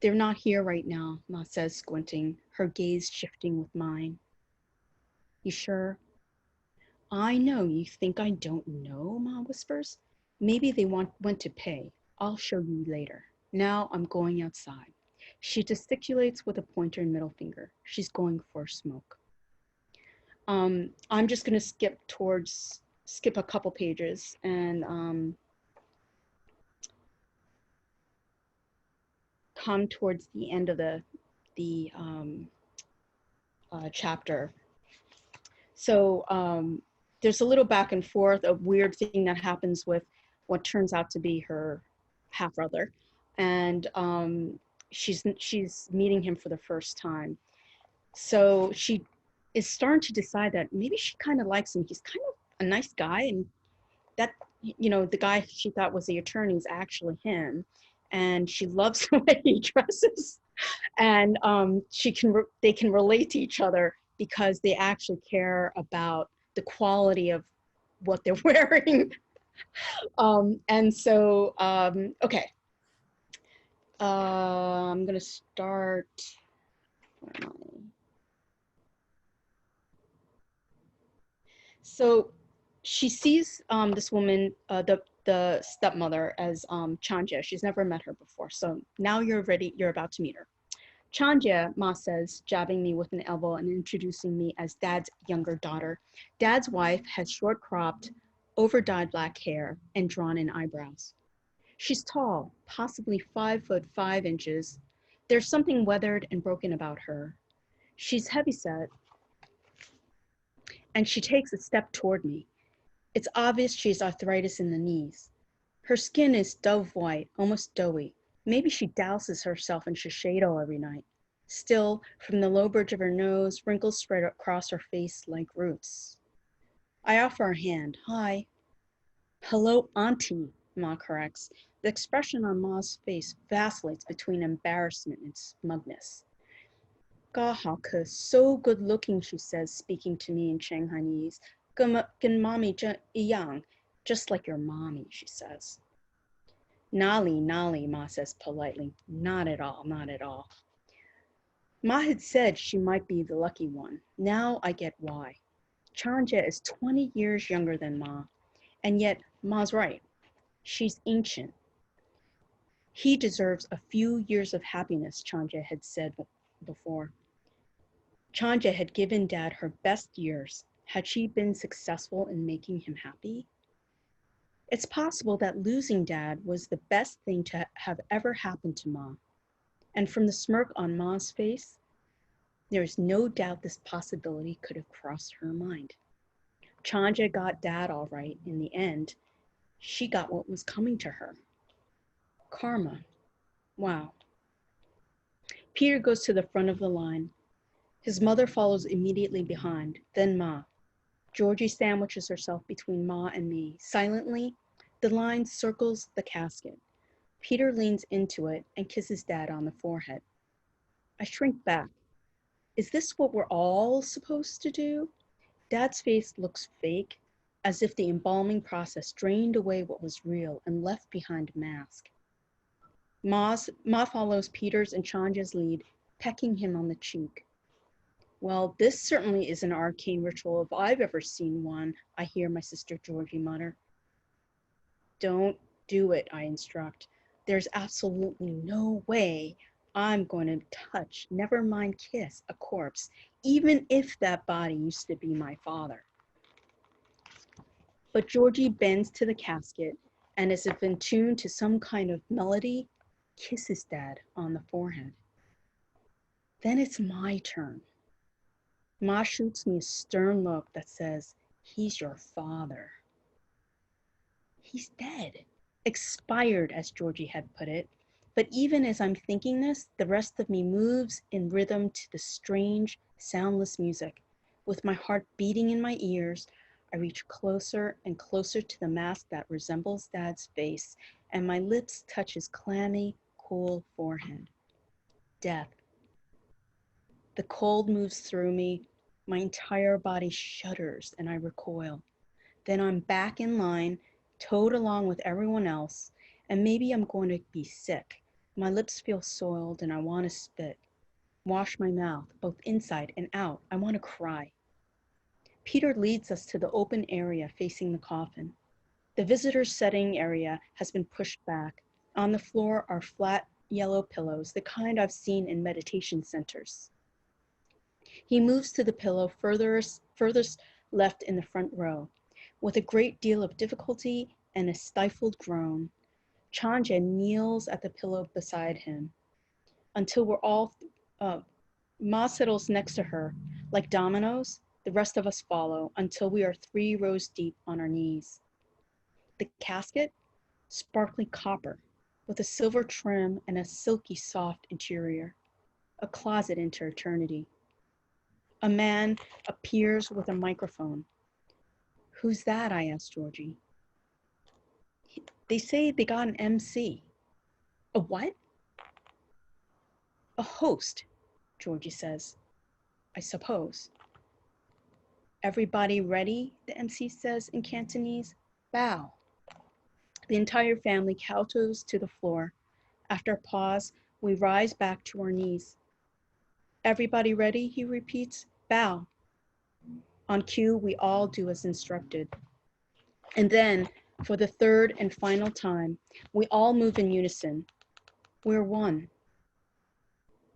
They're not here right now, Ma says, squinting, her gaze shifting with mine. You sure? I know you think I don't know, Ma whispers. Maybe they went to pay. I'll show you later. Now I'm going outside. She gesticulates with a pointer and middle finger. She's going for a smoke. I'm just gonna skip a couple pages and come towards the end of the chapter. So there's a little back and forth, a weird thing that happens with what turns out to be her half-brother. And she's meeting him for the first time. So she is starting to decide that maybe she kind of likes him. He's kind of a nice guy, and that, you know, the guy she thought was the attorney is actually him. And she loves the way he dresses. And they can relate to each other because they actually care about the quality of what they're wearing. And so, okay. I'm gonna start, where am I? So she sees this woman, the stepmother, as Chanja. She's never met her before. So now you're ready, you're about to meet her. Chanja, Ma says, jabbing me with an elbow and introducing me as Dad's younger daughter. Dad's wife has short cropped, over-dyed black hair and drawn-in eyebrows. She's tall, possibly 5'5". There's something weathered and broken about her. She's heavyset, and she takes a step toward me. It's obvious she has arthritis in the knees. Her skin is dove white, almost doughy. Maybe she douses herself in Shiseido every night. Still, from the low bridge of her nose, wrinkles spread across her face like roots. I offer a hand. Hi. Hello, Auntie, Ma corrects. The expression on Ma's face vacillates between embarrassment and smugness. Gahaka, so good looking, she says, speaking to me in Shanghainese. Gan mommy yang, just like your mommy, she says. Nali, Nali, Ma says politely. Not at all, not at all. Ma had said she might be the lucky one. Now I get why. Chanja is 20 years younger than Ma, and yet Ma's right. She's ancient. He deserves a few years of happiness, Chanja had said before. Chanja had given Dad her best years. Had she been successful in making him happy? It's possible that losing Dad was the best thing to have ever happened to Ma. And from the smirk on Ma's face, there is no doubt this possibility could have crossed her mind. Chanja got Dad all right in the end. She got what was coming to her. Karma. Wow. Peter goes to the front of the line. His mother follows immediately behind, then Ma. Georgie sandwiches herself between Ma and me. Silently, the line circles the casket. Peter leans into it and kisses Dad on the forehead. I shrink back. Is this what we're all supposed to do? Dad's face looks fake, as if the embalming process drained away what was real and left behind a mask. Ma follows Peter's and Chanja's lead, pecking him on the cheek. Well, this certainly is an arcane ritual if I've ever seen one, I hear my sister Georgie mutter. Don't do it, I instruct. There's absolutely no way I'm going to touch, never mind kiss, a corpse, even if that body used to be my father. But Georgie bends to the casket and, as if in tune to some kind of melody, kisses Dad on the forehead. Then it's my turn. Ma shoots me a stern look that says, he's your father. He's dead. Expired, as Georgie had put it. But even as I'm thinking this, the rest of me moves in rhythm to the strange, soundless music. With my heart beating in my ears, I reach closer and closer to the mask that resembles Dad's face, and my lips touch his clammy, cool forehead. Death. The cold moves through me. My entire body shudders and I recoil. Then I'm back in line, towed along with everyone else, and maybe I'm going to be sick. My lips feel soiled and I want to spit. Wash my mouth, both inside and out. I want to cry. Peter leads us to the open area facing the coffin. The visitor's setting area has been pushed back. On the floor are flat yellow pillows, the kind I've seen in meditation centers. He moves to the pillow furthest left in the front row. With a great deal of difficulty and a stifled groan, Chanja kneels at the pillow beside him. Until we're all, Ma settles next to her. Like dominoes, the rest of us follow until we are 3 rows deep on our knees. The casket, sparkly copper, with a silver trim and a silky soft interior. A closet into eternity. A man appears with a microphone. Who's that? I asked Georgie. They say they got an MC. A what? A host, Georgie says. I suppose. Everybody ready, the MC says in Cantonese. Bow. The entire family kowtows to the floor. After a pause, we rise back to our knees. Everybody ready, he repeats. Bow. On cue, we all do as instructed. And then, for the third and final time, we all move in unison. We're one.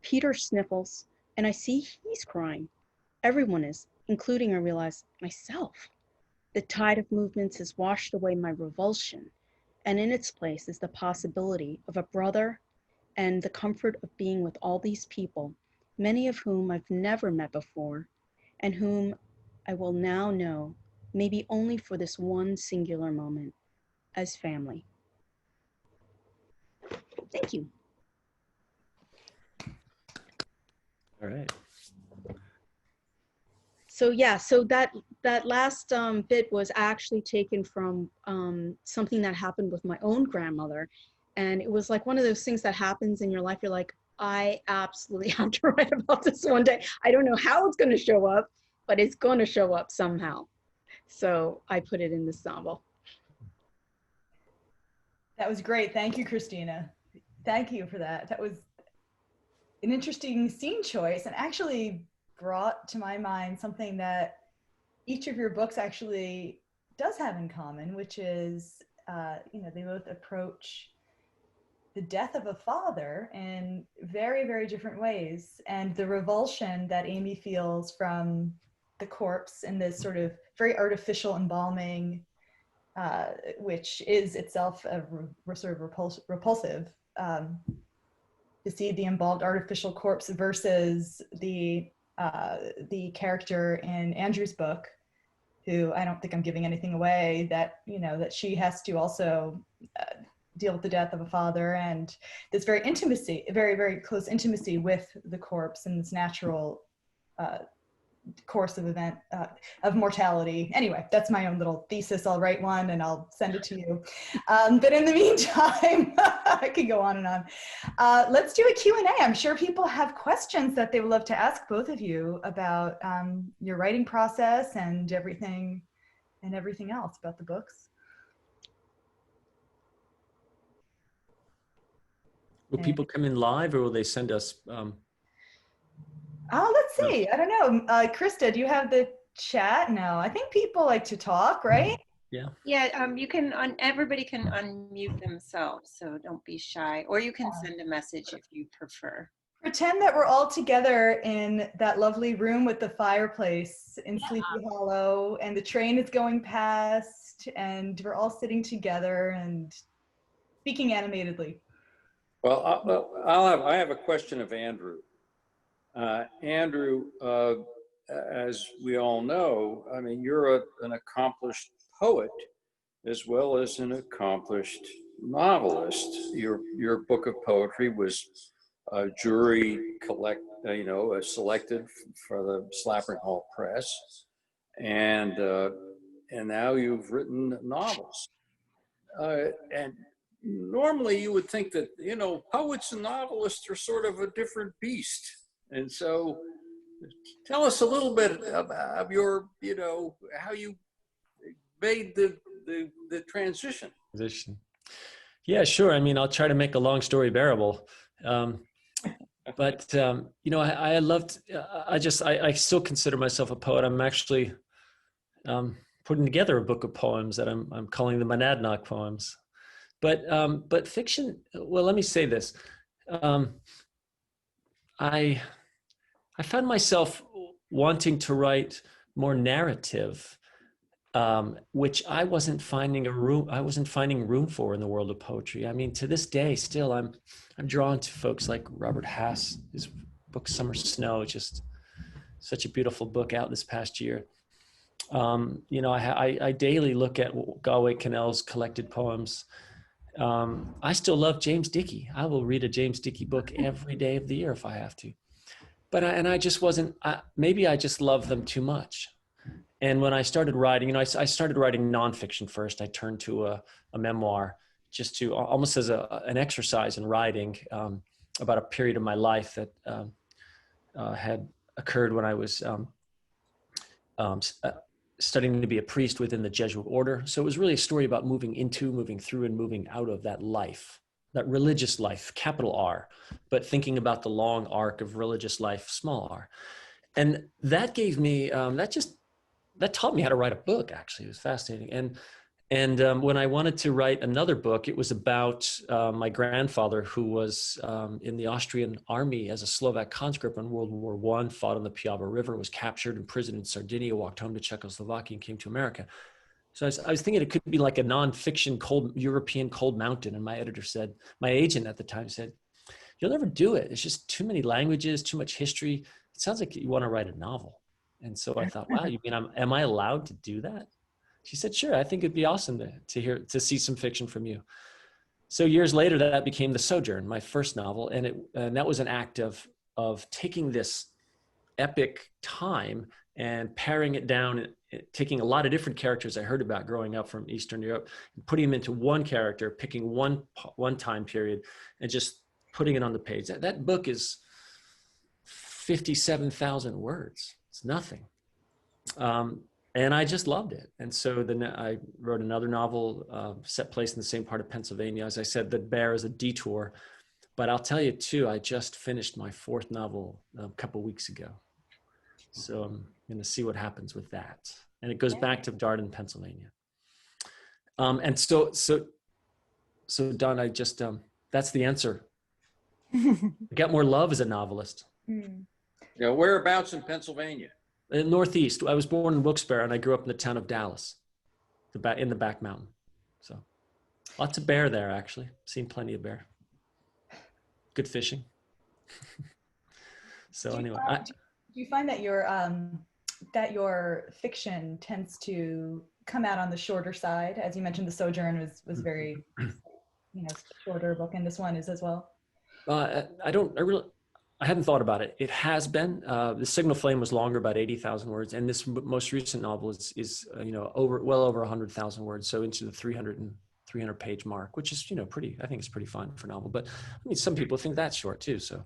Peter sniffles, and I see he's crying. Everyone is, including, I realize, myself. The tide of movements has washed away my revulsion, and in its place is the possibility of a brother and the comfort of being with all these people, many of whom I've never met before, and whom I will now know, maybe only for this one singular moment, as family. Thank you. All right. So yeah, so that last bit was actually taken from something that happened with my own grandmother. And it was like one of those things that happens in your life. You're like, I absolutely have to write about this one day. I don't know how it's going to show up, but it's going to show up somehow. So I put it in this novel. That was great. Thank you, Christina. Thank you for that. That was an interesting scene choice, and actually brought to my mind something that each of your books actually does have in common, which is, they both approach the death of a father in very, very different ways. And the revulsion that Amy feels from the corpse and this sort of very artificial embalming, which is itself sort of repulsive, to see the embalmed artificial corpse versus the character in Andrew's book, who I don't think I'm giving anything away, that, that she has to also deal with the death of a father, and this very very, very close intimacy with the corpse and this natural course of event of mortality. Anyway, that's my own little thesis. I'll write one and I'll send it to you. But in the meantime, I could go on and on. Let's do a Q&A. I'm sure people have questions that they would love to ask both of you about your writing process and everything else about the books. Will people come in live, or will they send us? Let's see. I don't know. Krista, do you have the chat? No, I think people like to talk, right? Yeah. Yeah, you can, everybody can unmute themselves, so don't be shy. Or you can send a message if you prefer. Pretend that we're all together in that lovely room with the fireplace in Sleepy Hollow, and the train is going past, and we're all sitting together and speaking animatedly. Well, I have a question of Andrew. Andrew, as we all know, I mean, you're an accomplished poet as well as an accomplished novelist. Your book of poetry was jury selected for the Slapping Hall Press, and now you've written novels. And normally you would think that, poets and novelists are sort of a different beast. And so tell us a little bit about your, how you made the transition. Yeah, sure. I mean, I'll try to make a long story bearable. But I loved, I still consider myself a poet. I'm actually putting together a book of poems that I'm calling the Monadnock poems. But fiction, well, let me say this. I found myself wanting to write more narrative, which I wasn't finding room for in the world of poetry. I mean, to this day, still, I'm drawn to folks like Robert Hass. His book Summer Snow, just such a beautiful book out this past year. I daily look at Galway Cannell's collected poems. I still love James Dickey. I will read a James Dickey book every day of the year if I have to. But I just wasn't, maybe I just love them too much. And when I started writing, I started writing nonfiction first. I turned to a memoir just to almost as an exercise in writing about a period of my life that had occurred when I was studying to be a priest within the Jesuit order. So it was really a story about moving into, moving through, and moving out of that life, that religious life, capital R, but thinking about the long arc of religious life, small r. And that gave me, that taught me how to write a book, actually. It was fascinating. And when I wanted to write another book, it was about my grandfather, who was in the Austrian army as a Slovak conscript in World War I, fought on the Piave River, was captured, imprisoned in Sardinia, walked home to Czechoslovakia, and came to America. So I was thinking it could be like a nonfiction European cold mountain. And my editor said, my agent at the time said, "You'll never do it. It's just too many languages, too much history. It sounds like you want to write a novel." And so I thought, wow, you mean am I allowed to do that? She said, "Sure, I think it'd be awesome to see some fiction from you." So years later, that became The Sojourn, my first novel. And that was an act of taking this epic time and paring it down, taking a lot of different characters I heard about growing up from Eastern Europe, and putting them into one character, picking one time period, and just putting it on the page. That book is 57,000 words. It's nothing. And I just loved it. And so then I wrote another novel, set place in the same part of Pennsylvania. As I said, The Bear is a detour. But I'll tell you too, I just finished my fourth novel a couple of weeks ago. So I'm going to see what happens with that. And it goes back to Darden, Pennsylvania. And so Don, I just, that's the answer. I got more love as a novelist. Yeah, whereabouts in Pennsylvania? In the Northeast. I was born in Wilkes-Barre, and I grew up in the town of Dallas, in the back mountain. So lots of bear there, actually. Seen plenty of bear. Good fishing. So anyway. Do you find that your fiction tends to come out on the shorter side? As you mentioned, The Sojourn was very, shorter book, and this one is as well. I hadn't thought about it. It has been. The Signal Flame was longer, about 80,000 words, and this most recent novel is well over 100,000 words, so into the 300 page mark, which is pretty. I think it's pretty fine for a novel. But I mean, some people think that's short too. So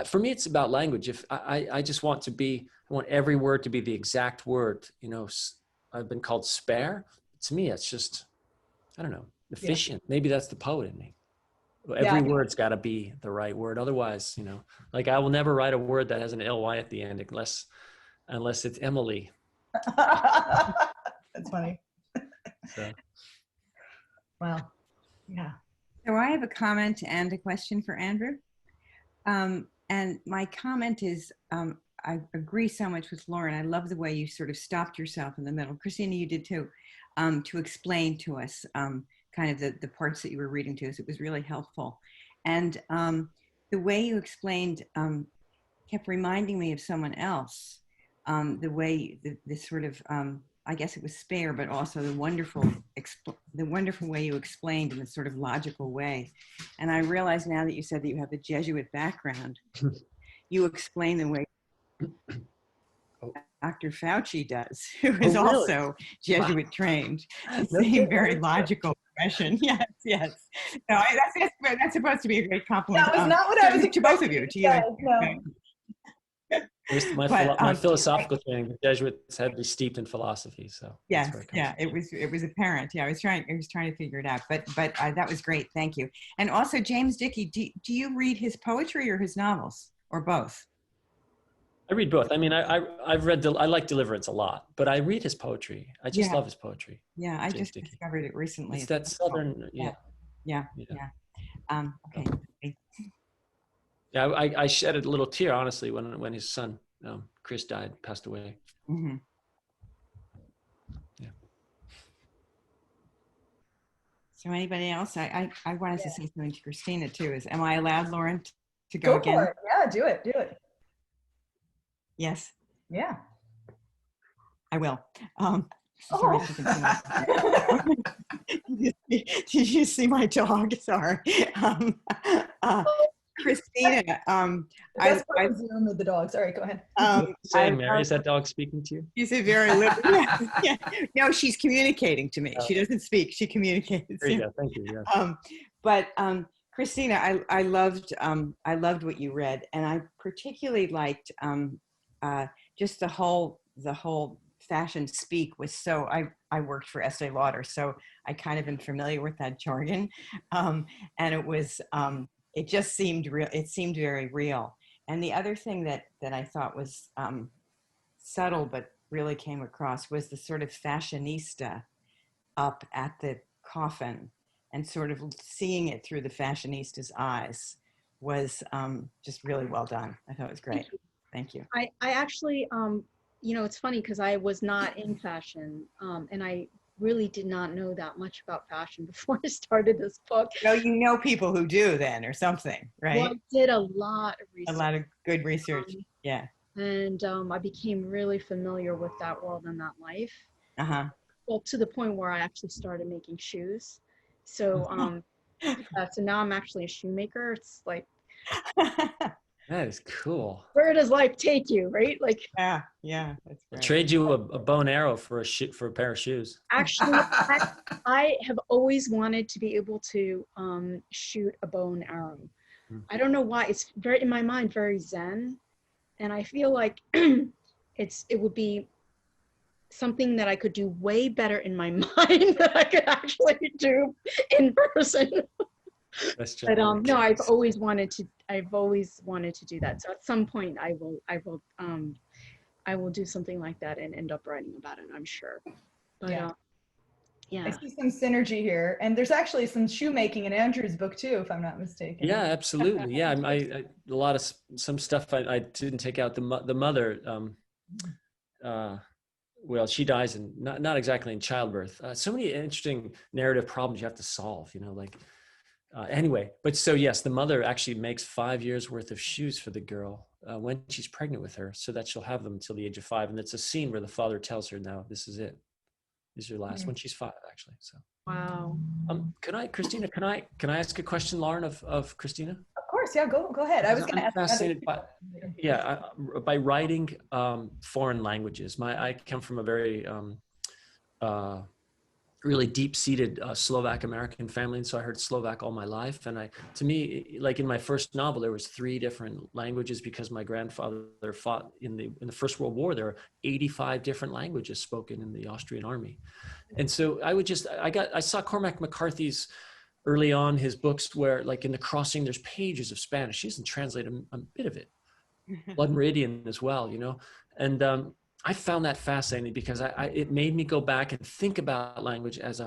for me, it's about language. If I just want I want every word to be the exact word. I've been called spare. To me, it's just, I don't know, efficient. Maybe that's the poet in me. Every word's got to be the right word. Otherwise, like I will never write a word that has an ly at the end unless it's Emily. That's funny. So. Wow. Yeah. So I have a comment and a question for Andrew. And my comment is, I agree so much with Lauren. I love the way you sort of stopped yourself in the middle. Christina, you did too, to explain to us kind of the parts that you were reading to us. It was really helpful. And the way you explained kept reminding me of someone else. The way, this sort of, I guess it was spare, but also the wonderful way you explained in a sort of logical way. And I realize now that you said that you have a Jesuit background, you explain the way Dr. Fauci does, who is also Jesuit trained. Same very logical profession. Yes. No, that's supposed to be a great compliment. That was not what I was to both of you. To you. No. My philosophical training, the Jesuits had to be steeped in philosophy. So it was apparent. Yeah, I was trying to figure it out, but that was great. Thank you. And also, James Dickey, do you read his poetry or his novels, or both? I read both. I mean, I like Deliverance a lot, but I read his poetry. I just love his poetry. Yeah, I just discovered it recently. It's that Southern, Yeah. Okay. Yeah, I shed a little tear, honestly, when his son, Chris, passed away. Mm-hmm. Yeah. So anybody else? I wanted to say something to Christina too. Am I allowed, Lauren, to go again? For it. Yeah, do it. Yes. Yeah. I will. Sorry to continue. Did you see my dog? Sorry. Christina, I Zoom with the dogs. All right, go ahead. Mary, is that dog speaking to you? She's a very little. Yeah. No, she's communicating to me. She doesn't speak. She communicates. There you go. Thank you. Yeah. But Christina, I loved what you read, and I particularly liked just the whole fashion speak was so, I worked for Estee Lauder, so I kind of am familiar with that jargon. And it was, it just seemed real. It seemed very real. And the other thing that I thought was subtle, but really came across, was the sort of fashionista up at the coffin, and sort of seeing it through the fashionista's eyes was just really well done. I thought it was great. Thank you. I actually, you know, it's funny because I was not in fashion, and I really did not know that much about fashion before I started this book. So you know people who do then, or something, right? Well, I did a lot of research. A lot of good research. Yeah. And I became really familiar with that world and that life. Uh-huh. Well, to the point where I actually started making shoes. So, so now I'm actually a shoemaker. It's like, That is cool. where does life take you, right? Like, yeah, that's I'll great. trade you a bow and arrow for a pair of shoes. actually, I have always wanted to be able to shoot a bow and arrow. I don't know why. It's very, in my mind, very zen. And I feel like it would be something that I could do way better in my mind than I could actually do in person. That's But no, I've always wanted to do that. So at some point I will do something like that and end up writing about it, I'm sure. But Yeah. yeah. I see some synergy here, and there's actually some shoemaking in Andrew's book too, if I'm not mistaken. Yeah, absolutely. Yeah, I a lot of some stuff I didn't take out. The mother, well, she dies in not exactly in childbirth. So many interesting narrative problems you have to solve. You know, like anyway. But so yes, the mother actually makes 5 years worth of shoes for the girl when she's pregnant with her, so that she'll have them until the age of 5. And it's a scene where the father tells her, "No, this is it. This is your last." When she's 5, actually. So. Wow. Christina, can I ask a question, Lauren, of Christina? Of course, yeah, go ahead. I was going to ask. Fascinated by writing foreign languages. I come from a very really deep-seated Slovak American family, and so I heard Slovak all my life. And to me, like in my first novel, there was 3 different languages because my grandfather fought in the First World War. There were 85 different languages spoken in the Austrian army, and so I saw Cormac McCarthy's early on his books where, like in The Crossing, there's pages of Spanish. He doesn't translate a bit of it. Blood Meridian as well, you know, and I found that fascinating because it made me go back and think about language as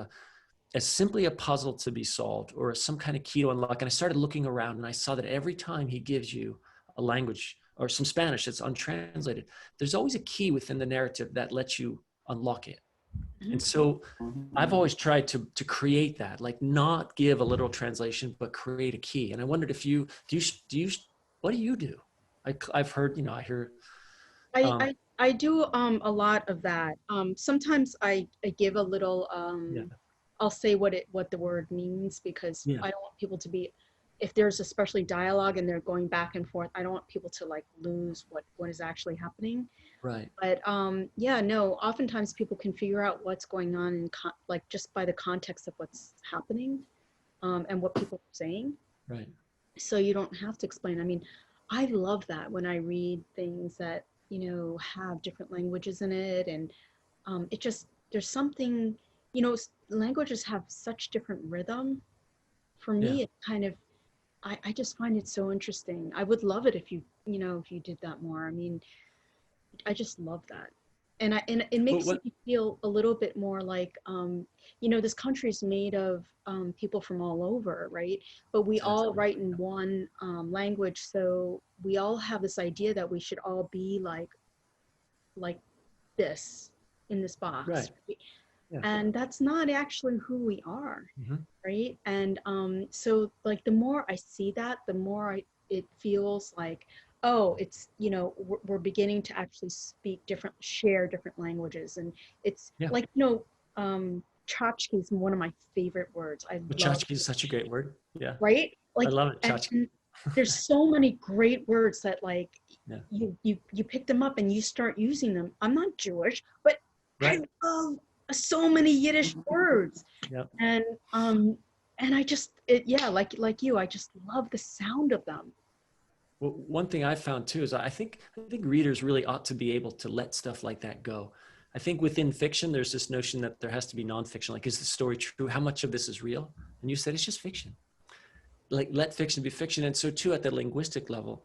simply a puzzle to be solved or some kind of key to unlock. And I started looking around and I saw that every time he gives you a language or some Spanish that's untranslated, there's always a key within the narrative that lets you unlock it. And so I've always tried to create that, like not give a literal translation, but create a key. And I wondered if what do you do? I've heard, you know, I hear. I do a lot of that. Sometimes I give a little, I'll say what the word means because I don't want people to be, if there's especially dialogue and they're going back and forth, I don't want people to like lose what is actually happening. Right. But yeah, no, oftentimes people can figure out what's going on in like just by the context of what's happening and what people are saying. Right. So you don't have to explain. I mean, I love that when I read things that, you know, have different languages in it. And it just, there's something, you know, languages have such different rhythm. For me, it kind of, I just find it so interesting. I would love it if you did that more. I mean, I just love that. And it makes me feel a little bit more like, you know, this country is made of people from all over, right? But we all write in one language. So we all have this idea that we should all be like this in this box. Right. Yeah. And that's not actually who we are, right? And so like the more I see that, the more it feels like, oh, it's, you know, we're beginning to actually share different languages. And it's like, you know, tchotchke is one of my favorite words. Tchotchke is such a great word. Yeah. Right? Like, I love it, tchotchke. There's so many great words that like you pick them up and you start using them. I'm not Jewish, but I love so many Yiddish words. Yep. And I just like you, I just love the sound of them. Well, one thing I found too is I think readers really ought to be able to let stuff like that go. I think within fiction, there's this notion that there has to be nonfiction. Like, is the story true? How much of this is real? And you said it's just fiction. Like, let fiction be fiction. And so too, at the linguistic level,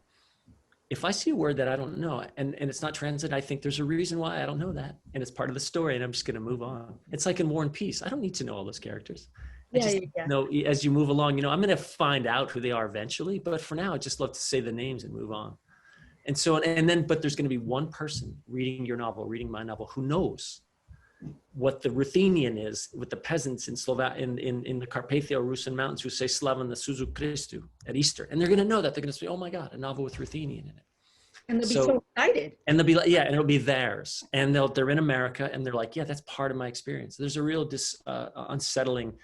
if I see a word that I don't know and it's not translated, I think there's a reason why I don't know that. And it's part of the story and I'm just going to move on. It's like in War and Peace. I don't need to know all those characters. I just know as you move along, you know, I'm going to find out who they are eventually. But for now, I just love to say the names and move on. And so, but there's going to be one person reading your novel, reading my novel, who knows what the Ruthenian is with the peasants in in the Carpatho-Russian mountains who say Slava Nasuzu Christu at Easter. And they're going to know that. They're going to say, oh my God, a novel with Ruthenian in it. And they'll be so excited. And they'll be like, yeah, and it'll be theirs. And they're in America and they're like, yeah, that's part of my experience. There's a real unsettling.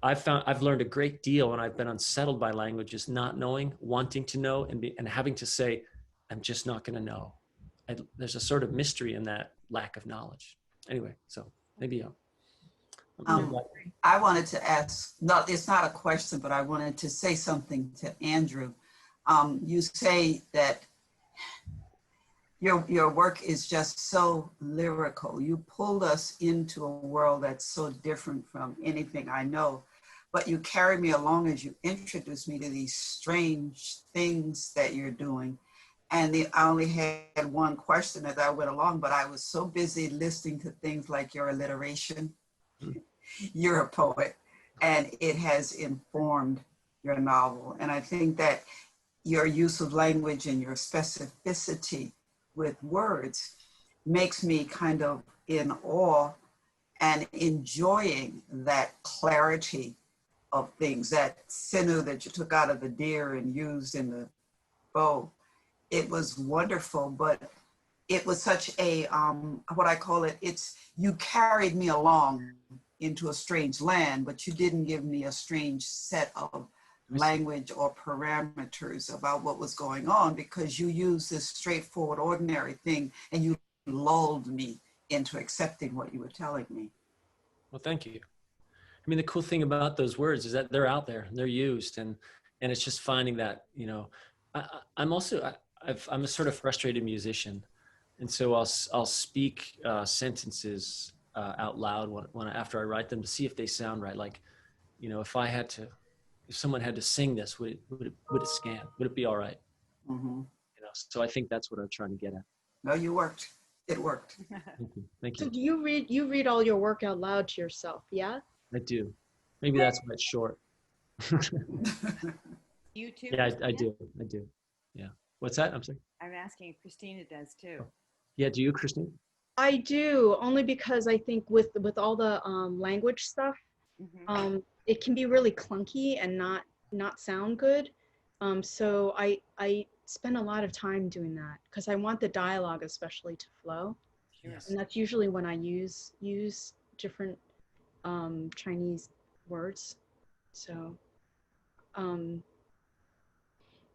I've learned a great deal when I've been unsettled by languages, not knowing, wanting to know, and having to say, I'm just not going to know. There's a sort of mystery in that lack of knowledge. Anyway, so maybe I wanted to ask, it's not a question, but I wanted to say something to Andrew. You say that your work is just so lyrical. You pulled us into a world that's so different from anything I know, but you carried me along as you introduced me to these strange things that you're doing. And I only had one question as I went along, but I was so busy listening to things like your alliteration. You're a poet, and it has informed your novel. And I think that your use of language and your specificity with words makes me kind of in awe and enjoying that clarity of things, that sinew that you took out of the deer and used in the bow. It was wonderful, but it was such a, what I call it, you carried me along into a strange land, but you didn't give me a strange set of language or parameters about what was going on, because you used this straightforward, ordinary thing and you lulled me into accepting what you were telling me. Well, thank you. I mean, the cool thing about those words is that they're out there and they're used, and it's just finding that, you know, I'm a sort of frustrated musician. And so I'll speak sentences out loud after I write them to see if they sound right. Like, you know, if someone had to sing this, would it scan? Would it be all right? Mm-hmm. You know, so I think that's what I'm trying to get at. No, you worked. It worked. Thank you. Thank you. So do you read all your work out loud to yourself? Yeah. I do. Maybe that's why it's short. You too? Yeah, I do. Yeah. What's that? I'm sorry. I'm asking if Christina does too. Yeah. Do you, Christine? I do, only because I think with all the language stuff, it can be really clunky and not sound good. So I spend a lot of time doing that because I want the dialogue especially to flow. Yes. And that's usually when I use different Chinese words. So,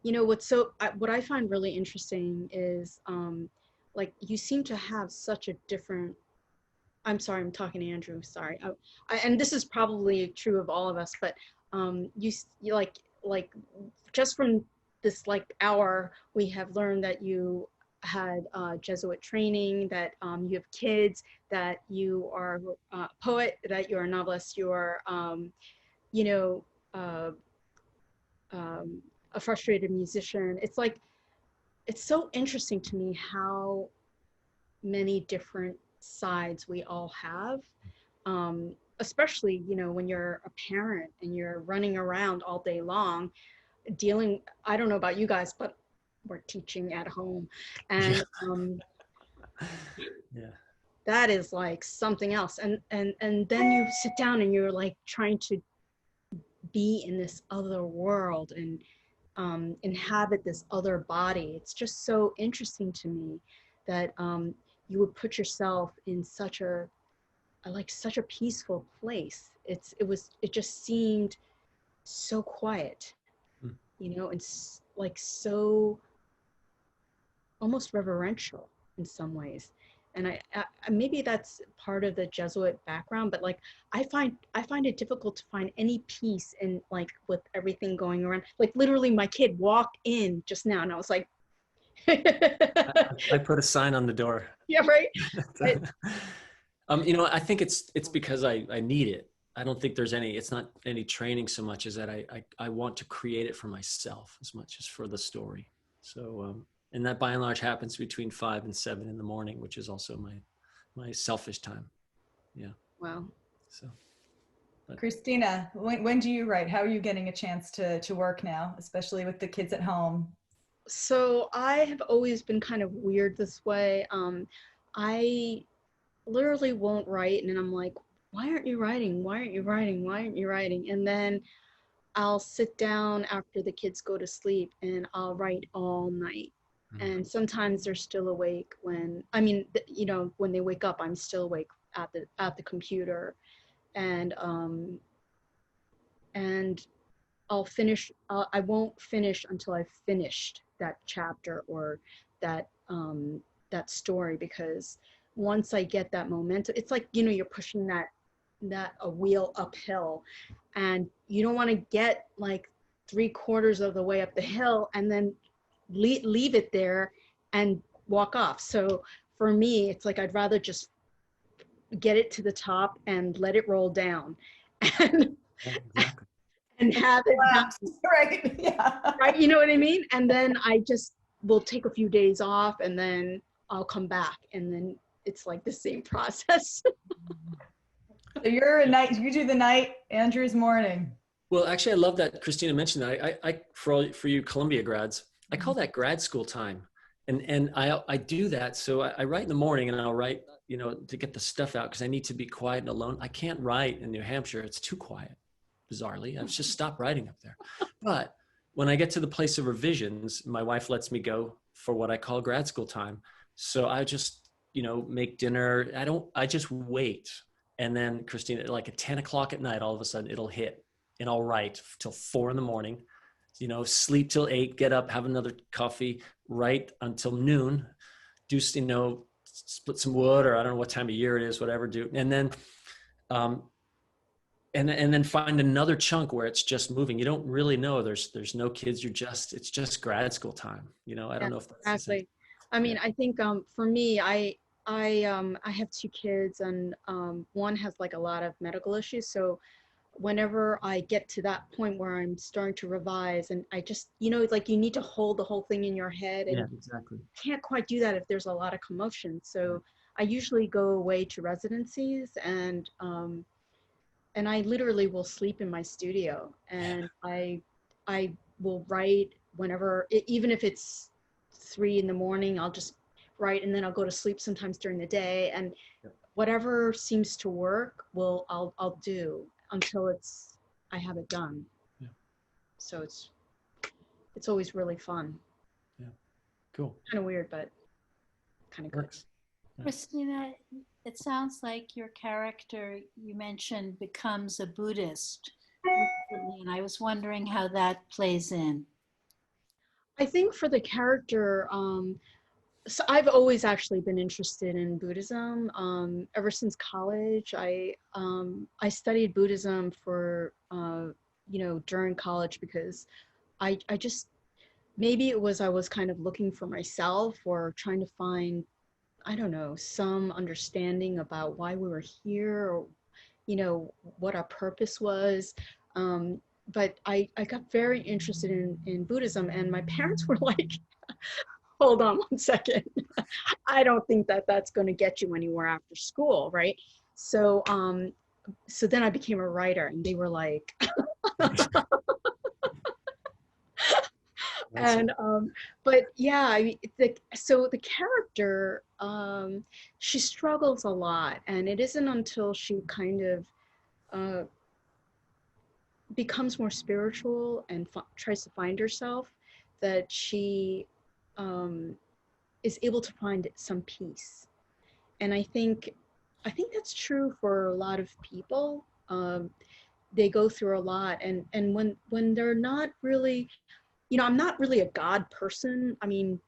you know, what I find really interesting is like you seem to have such a different, I'm sorry, I'm talking to Andrew, sorry. And this is probably true of all of us, but you like just from this like hour, we have learned that you had Jesuit training, that you have kids, that you are a poet, that you're a novelist, you're, you know, a frustrated musician. It's like, it's so interesting to me how many different sides we all have, especially, you know, when you're a parent and you're running around all day long dealing, I don't know about you guys, but we're teaching at home, and Yeah. that is like something else. And then you sit down and you're like trying to be in this other world and inhabit this other body. It's just so interesting to me that you would put yourself in such a peaceful place. It just seemed so quiet, you know, and like so almost reverential in some ways. And I maybe that's part of the Jesuit background, but like I find it difficult to find any peace in like with everything going around. Like literally my kid walked in just now and I was like I put a sign on the door. Yeah, right. I think it's because I need it. I don't think it's not any training so much as that I want to create it for myself as much as for the story. So, and that by and large happens between 5 and 7 in the morning, which is also my selfish time. Yeah. Wow. So. But. Christina, when do you write? How are you getting a chance to work now, especially with the kids at home? So I have always been kind of weird this way. I literally won't write, and then I'm like, why aren't you writing? Why aren't you writing? Why aren't you writing? And then I'll sit down after the kids go to sleep and I'll write all night. And sometimes they're still awake when they wake up, I'm still awake at the computer. And I'll finish. I won't finish until I've finished that chapter or that story, because once I get that momentum, it's like, you're pushing a wheel uphill, and you don't want to get like 3/4 of the way up the hill and then leave it there and walk off. So for me, it's like I'd rather just get it to the top and let it roll down, and Exactly. and have it right. Yeah. right. You know what I mean? And then I just will take a few days off, and then I'll come back, and then it's like the same process. So you do the night, Andrew's morning. Well, actually, I love that Christina mentioned that. I for you Columbia grads, I call that grad school time. And I do that. So I write in the morning, and I'll write, to get the stuff out, because I need to be quiet and alone. I can't write in New Hampshire. It's too quiet, bizarrely. I've just stopped writing up there. But when I get to the place of revisions, my wife lets me go for what I call grad school time. So I just, make dinner. I just wait. And then Christina, like at 10 o'clock at night, all of a sudden it'll hit, and I'll write till 4 a.m, sleep till 8, get up, have another coffee, write until noon, do, split some wood, or I don't know what time of year it is, whatever, do. And then, and then find another chunk where it's just moving. You don't really know. There's no kids. It's just grad school time. I don't know if that's exactly. I mean, I think for me, I have 2 kids, and one has like a lot of medical issues. So whenever I get to that point where I'm starting to revise, and I just, it's like you need to hold the whole thing in your head, and exactly. can't quite do that if there's a lot of commotion. So I usually go away to residencies, and I literally will sleep in my studio, and I will write whenever, even if it's 3 a.m, I'll just write, and then I'll go to sleep sometimes during the day, and whatever seems to work, I'll do until I have it done. Yeah. So it's always really fun. Yeah. Cool. Kind of weird, but kind of good. Works. Christina, it sounds like your character you mentioned becomes a Buddhist recently, and I was wondering how that plays in. I think for the character, so I've always actually been interested in Buddhism. Ever since college, I studied Buddhism for, during college, because I just, maybe it was I was kind of looking for myself, or trying to find, I don't know, some understanding about why we were here, or, what our purpose was. But I got very interested in Buddhism, and my parents were like, hold on one second. I don't think that's going to get you anywhere after school, right? So then I became a writer, and they were like, and but yeah, I mean, so the character, she struggles a lot, and it isn't until she kind of becomes more spiritual and tries to find herself that she is able to find some peace. And I think that's true for a lot of people. They go through a lot, and when they're not really, I'm not really a God person. I mean,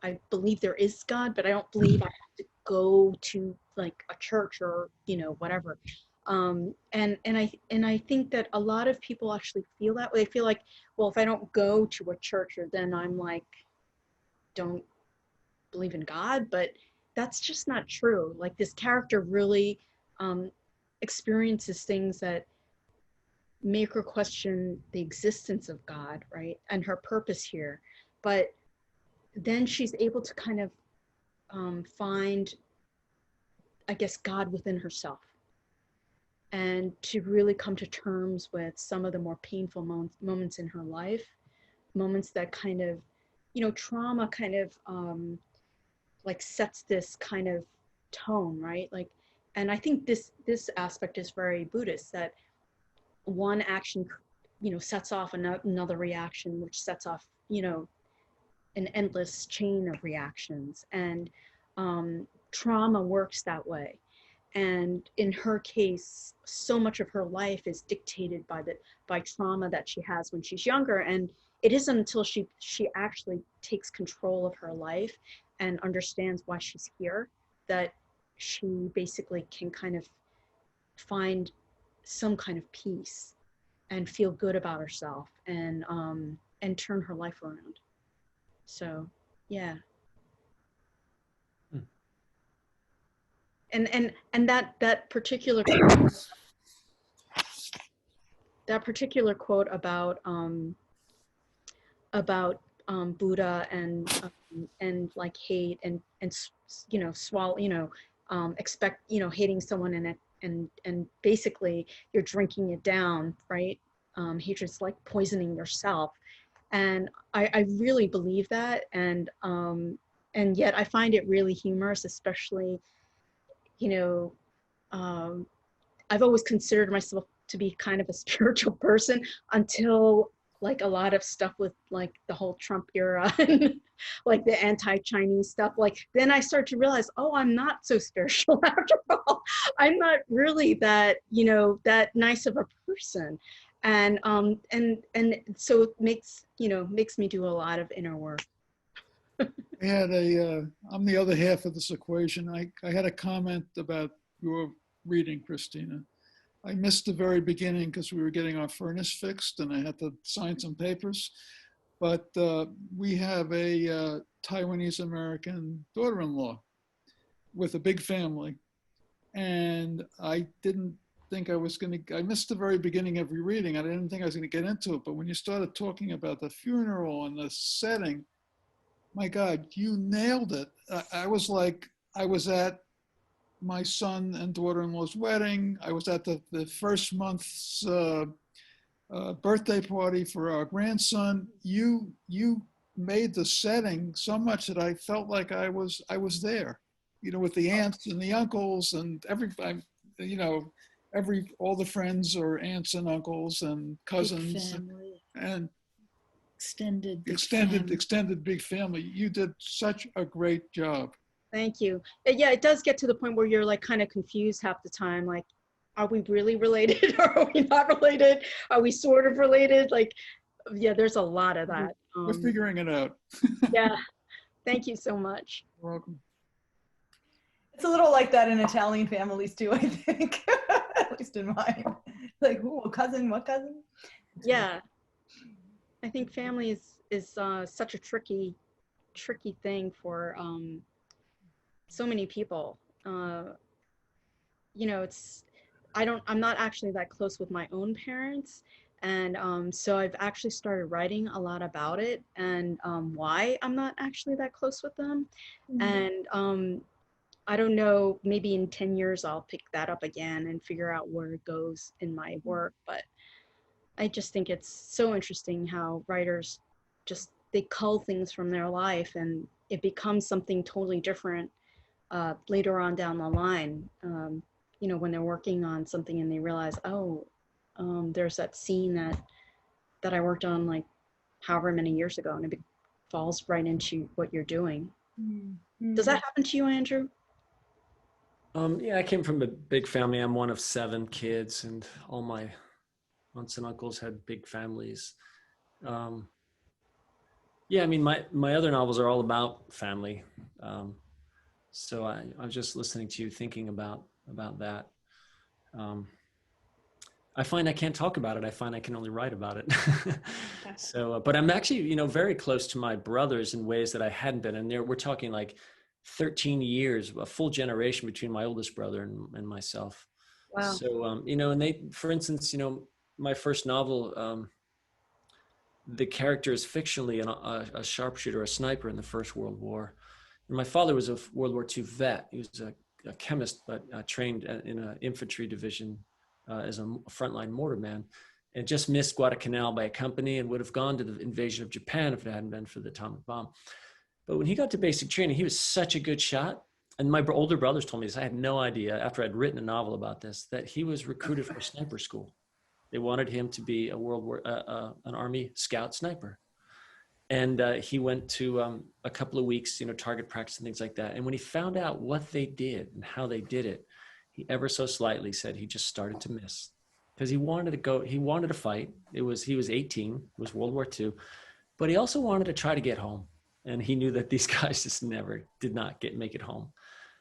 I believe there is God, but I don't believe I have to go to like a church or whatever. And I think that a lot of people actually feel that way. They feel like, well, if I don't go to a church, then I'm like, don't believe in God. But that's just not true. Like this character really experiences things that make her question the existence of God, right? And her purpose here. But then she's able to kind of find, I guess, God within herself, and to really come to terms with some of the more painful moments in her life, moments that kind of, trauma kind of like sets this kind of tone, right? Like, and I think this aspect is very Buddhist, that one action, sets off another reaction, which sets off, an endless chain of reactions. And trauma works that way. And in her case, so much of her life is dictated by trauma that she has when she's younger. And it isn't until she actually takes control of her life and understands why she's here that she basically can kind of find some kind of peace and feel good about herself and turn her life around. So, yeah. And that particular quote about Buddha and like hate and swallow, expect, hating someone and basically you're drinking it down, right? Hatred's like poisoning yourself. And I really believe that. And yet I find it really humorous, especially, I've always considered myself to be kind of a spiritual person until like a lot of stuff with like the whole Trump era and like the anti-Chinese stuff. Like then I start to realize, oh, I'm not so spiritual after all. I'm not really that, that nice of a person. And so it makes me do a lot of inner work. I'm the other half of this equation. I had a comment about your reading, Christina. I missed the very beginning because we were getting our furnace fixed and I had to sign some papers. But we have a Taiwanese American daughter-in-law with a big family. And I didn't think I was I missed the very beginning of your reading. I didn't think I was going to get into it. But when you started talking about the funeral and the setting, my God, you nailed it. I was like, I was at my son and daughter-in-law's wedding. I was at the first month's birthday party for our grandson. You made the setting so much that I felt like I was there, with the aunts and the uncles and all the friends or aunts and uncles and cousins and extended big family. You did such a great job. Thank you. Yeah, it does get to the point where you're like kind of confused half the time. Like, are we really related or are we not related? Are we sort of related? Like, yeah, there's a lot of that. We're figuring it out. Yeah. Thank you so much. You're welcome. It's a little like that in Italian families too, I think. At least in mine. Like, ooh, cousin, what cousin? Yeah. I think family is such a tricky thing for so many people. I'm not actually that close with my own parents. And so I've actually started writing a lot about it and why I'm not actually that close with them. Mm-hmm. And I don't know, maybe in 10 years I'll pick that up again and figure out where it goes in my work. But I just think it's so interesting how writers they cull things from their life and it becomes something totally different later on down the line. When they're working on something and they realize, there's that scene that I worked on like however many years ago, and it falls right into what you're doing. Mm-hmm. Does that happen to you, Andrew? Yeah, I came from a big family. I'm one of 7 kids, and all my aunts and uncles had big families. Yeah, I mean, my other novels are all about family. So I was just listening to you, thinking about that. I find I can't talk about it. I find I can only write about it. So, but I'm actually, very close to my brothers in ways that I hadn't been. And we're talking like 13 years, a full generation between my oldest brother and myself. Wow. So, you know, and they, for instance, you know, my first novel, the character is fictionally a sharpshooter, a sniper in the First World War. And my father was a World War II vet. He was a chemist, but trained in an infantry division as a frontline mortarman, and just missed Guadalcanal by a company and would have gone to the invasion of Japan if it hadn't been for the atomic bomb. But when he got to basic training, he was such a good shot. And my older brothers told me this. I had no idea, after I'd written a novel about this, that he was recruited for sniper school. They wanted him to be an Army scout sniper. And he went to a couple of weeks, you know, target practice and things like that. And when he found out what they did and how they did it, he ever so slightly said he just started to miss, because he wanted to go, he wanted to fight. He was 18, it was World War II, but he also wanted to try to get home. And he knew that these guys just did not make it home.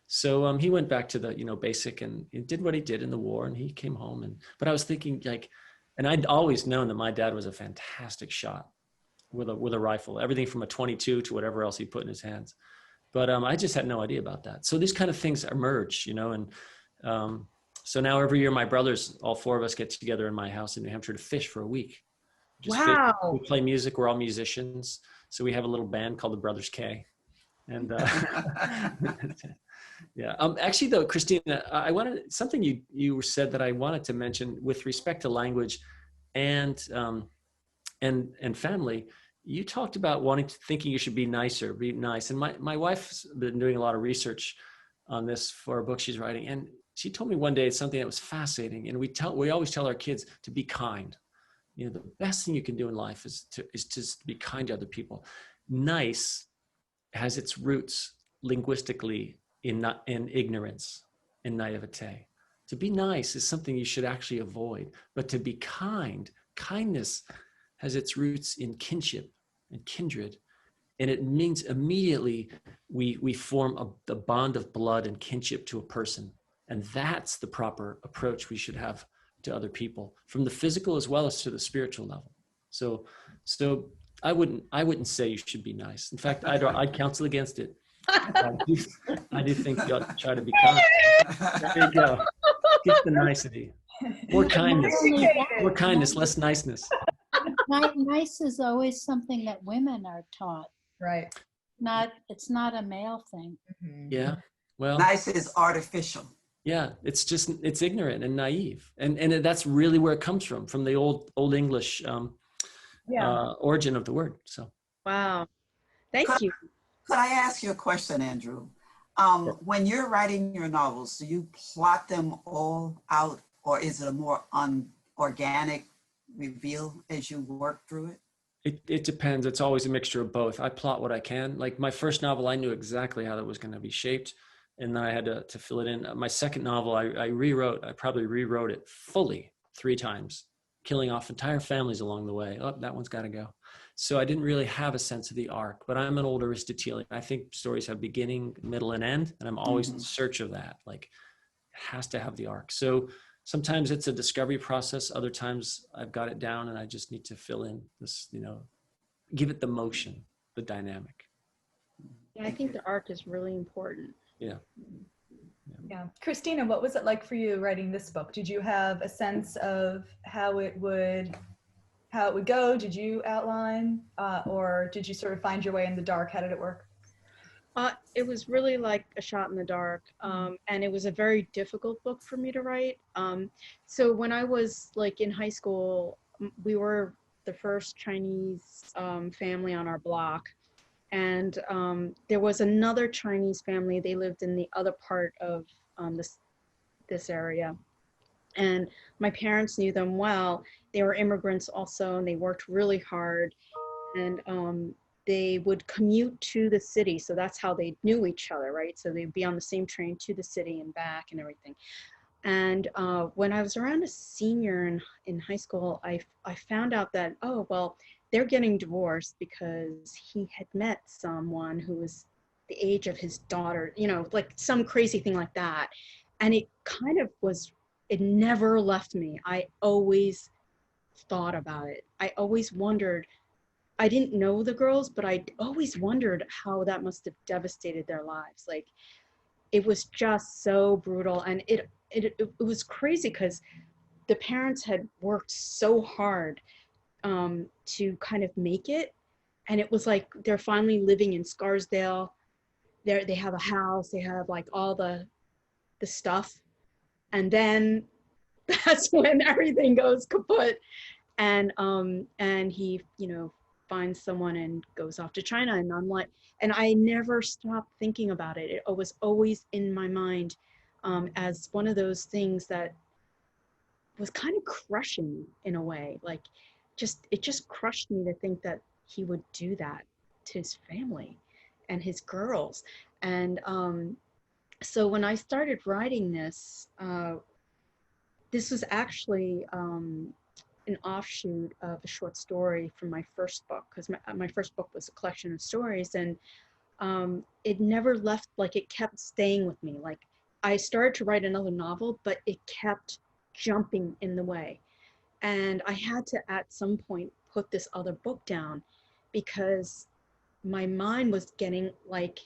So he went back to the, you know, basic, and he did what he did in the war, and he came home. But I was thinking, like, and I'd always known that my dad was a fantastic shot with a rifle, everything from a 22 to whatever else he put in his hands. But I just had no idea about that. So these kind of things emerge, you know, and so now every year my brothers, all four of us, get together in my house in New Hampshire to fish for a week. Wow. We play music. We're all musicians. So we have a little band called the Brothers K. And yeah. Actually, though, Christina, I wanted something you said that I wanted to mention with respect to language and family. You talked about thinking you should be nicer, be nice. And my wife's been doing a lot of research on this for a book she's writing, and she told me one day something that was fascinating. And we always tell our kids to be kind. You know, the best thing you can do in life is to be kind to other people. Nice has its roots linguistically in ignorance, in naivete. To be nice is something you should actually avoid, but to be kindness has its roots in kinship and kindred. And it means immediately we form the bond of blood and kinship to a person. And that's the proper approach we should have to other people, from the physical as well as to the spiritual level. So I wouldn't say you should be nice. In fact, I'd counsel against it. I do think you ought to try to be kind. There you go. Get the nicety. More kindness, less niceness. Nice is always something that women are taught. Right. It's not a male thing. Yeah. Well, Nice is artificial. Yeah, it's ignorant and naive, and that's really where it comes from the old English origin of the word. So. Wow. Thank you. Could I ask you a question, Andrew? When you're writing your novels, do you plot them all out, or is it a more organic reveal as you work through it? It depends. It's always a mixture of both. I plot what I can. Like my first novel, I knew exactly how that was going to be shaped, and then I had to fill it in. My second novel, I probably rewrote it fully 3 times, killing off entire families along the way. Oh, that one's got to go. So I didn't really have a sense of the arc, but I'm an old Aristotelian. I think stories have beginning, middle, and end, and I'm always in search of that. Like, it has to have the arc. So sometimes it's a discovery process. Other times I've got it down and I just need to fill in this, you know, give it the motion, the dynamic. Yeah, I think the arc is really important. Yeah. Yeah. Christina, what was it like for you writing this book? Did you have a sense of how it would go? Did you outline, or did you sort of find your way in the dark? How did it work? It was really like a shot in the dark, and it was a very difficult book for me to write. So when I was like in high school, we were the first Chinese family on our block, and there was another Chinese family. They lived in the other part of this area, and my parents knew them well. They were immigrants also, and they worked really hard, and they would commute to the city. So that's how they knew each other, right? So they'd be on the same train to the city and back and everything. And when I was around a senior in high school, I found out that, oh, well, they're getting divorced because he had met someone who was the age of his daughter, you know, like some crazy thing like that. And it kind of was, it never left me. I always thought about it. I always wondered, I didn't know the girls, but I always wondered how that must have devastated their lives. Like, it was just so brutal, and it was crazy because the parents had worked so hard to kind of make it, and it was like they're finally living in Scarsdale. They have a house, they have like all the stuff, and then that's when everything goes kaput. And he, you know, finds someone and goes off to China, and I'm like, and I never stopped thinking about it. It was always in my mind as one of those things that was kind of crushing in a way. Like, it just crushed me to think that he would do that to his family and his girls. And so when I started writing this, this was actually an offshoot of a short story from my first book, because my first book was a collection of stories, and it never left, like, it kept staying with me. Like, I started to write another novel, but it kept jumping in the way. And I had to, at some point, put this other book down because my mind was getting like,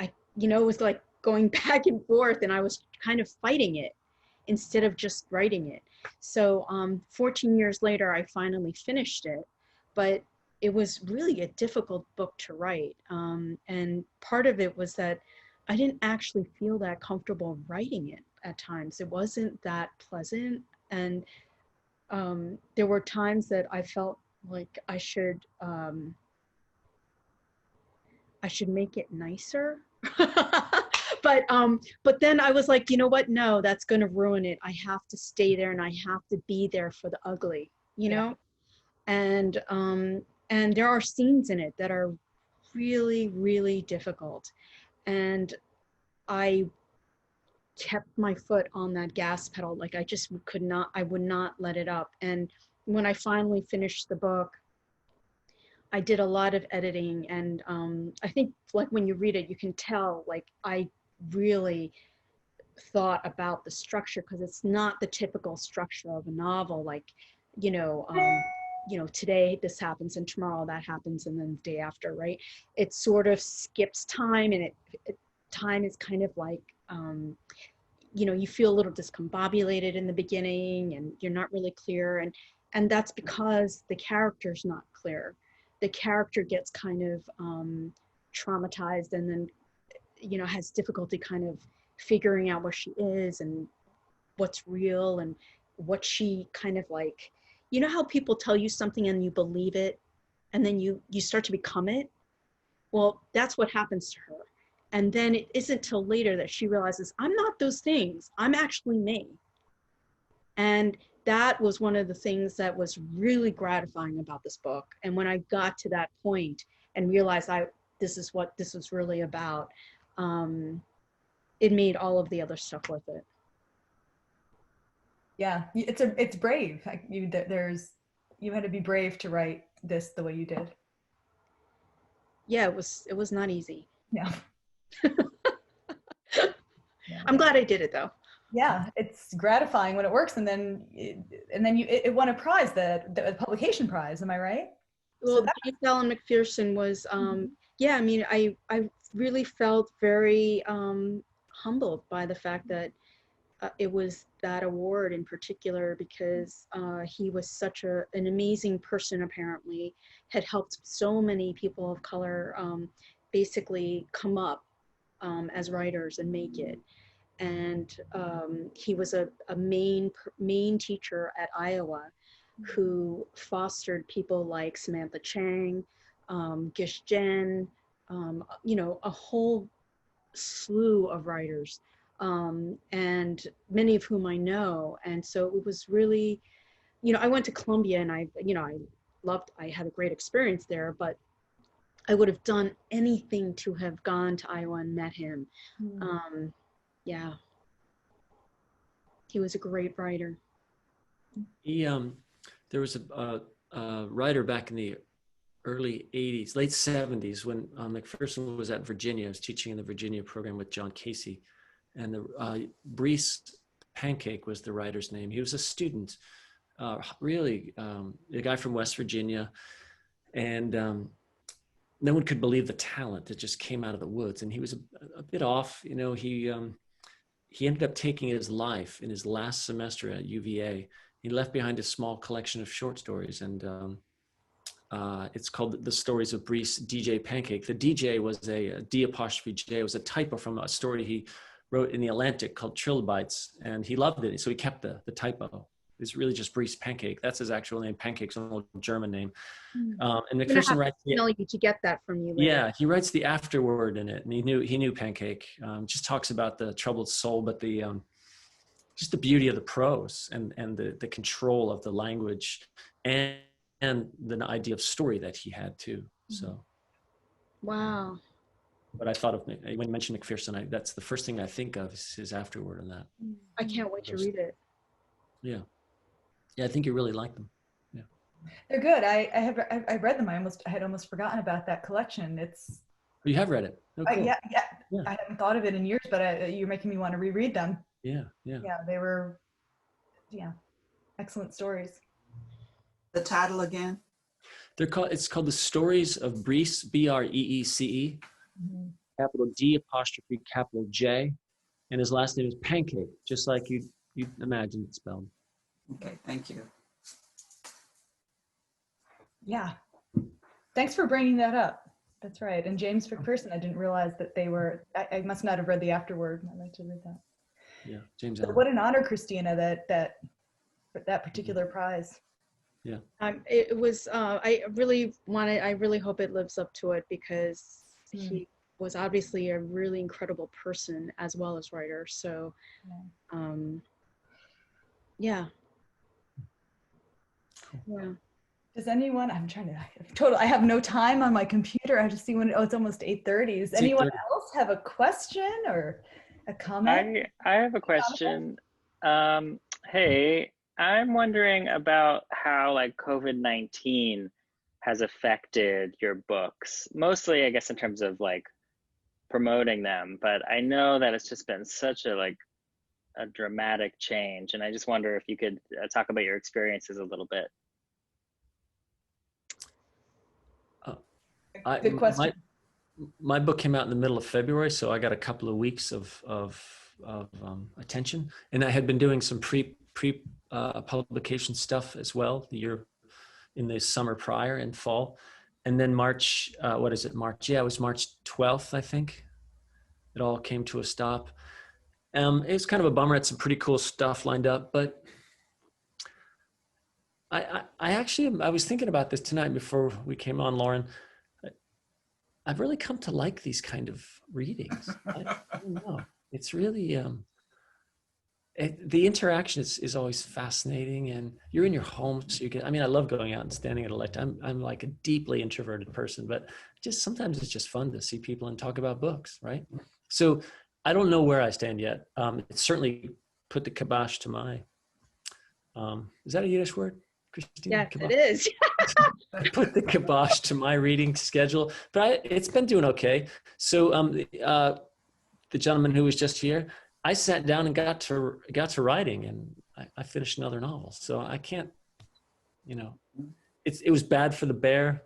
it was like going back and forth, and I was kind of fighting it instead of just writing it. So 14 years later, I finally finished it, but it was really a difficult book to write. And part of it was that I didn't actually feel that comfortable writing it at times. It wasn't that pleasant. And there were times that I felt like I should make it nicer. But then I was like, you know what? No, that's going to ruin it. I have to stay there, and I have to be there for the ugly, you know? And there are scenes in it that are really, really difficult. And I kept my foot on that gas pedal. Like, I would not let it up. And when I finally finished the book, I did a lot of editing, and I think, like, when you read it, you can tell, like, I really thought about the structure, because it's not the typical structure of a novel, like, today this happens and tomorrow that happens and then the day after, right? It sort of skips time, and time is kind of like, you feel a little discombobulated in the beginning, and you're not really clear, and that's because the character's not clear. The character gets kind of traumatized, and then, has difficulty kind of figuring out where she is and what's real and what she kind of like, how people tell you something and you believe it, and then you start to become it. Well, that's what happens to her. And then it isn't till later that she realizes, I'm not those things. I'm actually me. And that was one of the things that was really gratifying about this book. And when I got to that point and realized this is what this was really about, it made all of the other stuff worth it. Yeah, it's brave. You had to be brave to write this the way you did. Yeah, it was not easy. Yeah. I'm glad I did it though. Yeah, it's gratifying when it works, and then it won a prize, the publication prize. Am I right? Well, James Allen McPherson was, yeah. I mean, I really felt very humbled by the fact that it was that award in particular, because he was such an amazing person. Apparently, had helped so many people of color basically come up as writers and make it. And he was a main teacher at Iowa who fostered people like Samantha Chang, Gish Jen, a whole slew of writers, and many of whom I know. And so it was really, I went to Columbia, and I had a great experience there, but I would have done anything to have gone to Iowa and met him. Yeah, he was a great writer. There was a writer back in the early 80s, late 70s, when McPherson was at Virginia. I was teaching in the Virginia program with John Casey, and the Brees Pancake was the writer's name. He was a student, really a guy from West Virginia, And no one could believe the talent that just came out of the woods. And he was a bit off, you know. He ended up taking his life in his last semester at UVA. He left behind a small collection of short stories, and it's called The Stories of Brice DJ Pancake. The DJ was a D apostrophe J. It was a typo from a story he wrote in the Atlantic called Trilobites, and he loved it. So he kept the typo. It's really just Brice Pancake. That's his actual name. Pancake's an old German name. And McPherson writes the, email you to get that from you later. yeah, he writes the afterword in it, and he knew Pancake. Just talks about the troubled soul, but the just the beauty of the prose and the control of the language and the idea of story that he had too. So, wow. But I thought of, when you mentioned McPherson, that's the first thing I think of is his afterword on that. I can't wait to read it. Yeah, yeah, I think you really like them. Yeah, They're good. I've read them. I had almost forgotten about that collection. It's you have read it. Oh, cool. yeah. Yeah. I haven't thought of it in years, but you're making me want to reread them. Yeah. Yeah, they were, excellent stories. The title again? It's called The Stories of Brice, Breece, capital D apostrophe capital J, and his last name is Pancake, just like you'd imagine it spelled. Okay, thank you. Yeah. Thanks for bringing that up. That's right. And James McPherson, I didn't realize that they were, I must not have read the afterword. I'd like to read that. Yeah, James. But what an honor, Christina, that particular prize. Yeah. It was, I really hope it lives up to it, because he was obviously a really incredible person as well as writer. So, yeah. Yeah. Does anyone, I have no time on my computer. I just see it's almost 8:30. Does anyone else have a question or a comment? I have a question. Hey, I'm wondering about how like COVID-19 has affected your books, mostly I guess in terms of like promoting them, but I know that it's just been such a dramatic change, and I just wonder if you could talk about your experiences a little bit. Good question. My book came out in the middle of February, so I got a couple of weeks of attention, and I had been doing some pre publication stuff as well in the summer prior and fall, and then March. What is it? March? Yeah, it was March 12th, I think. It all came to a stop. It was kind of a bummer. I had some pretty cool stuff lined up, but I was thinking about this tonight before we came on, Lauren. I've really come to like these kind of readings. I don't know. It's really, the interaction is always fascinating, and you're in your home, so you can, I love going out and standing at a lectern. I'm like a deeply introverted person, but sometimes it's just fun to see people and talk about books, right? So I don't know where I stand yet. It's certainly put the kibosh to my, is that a Yiddish word, Christina? Yes, Kibosh? it is. I put the kibosh to my reading schedule, but it's been doing okay. So the gentleman who was just here, I sat down and got to writing, and I finished another novel. So I can't, it was bad for the bear,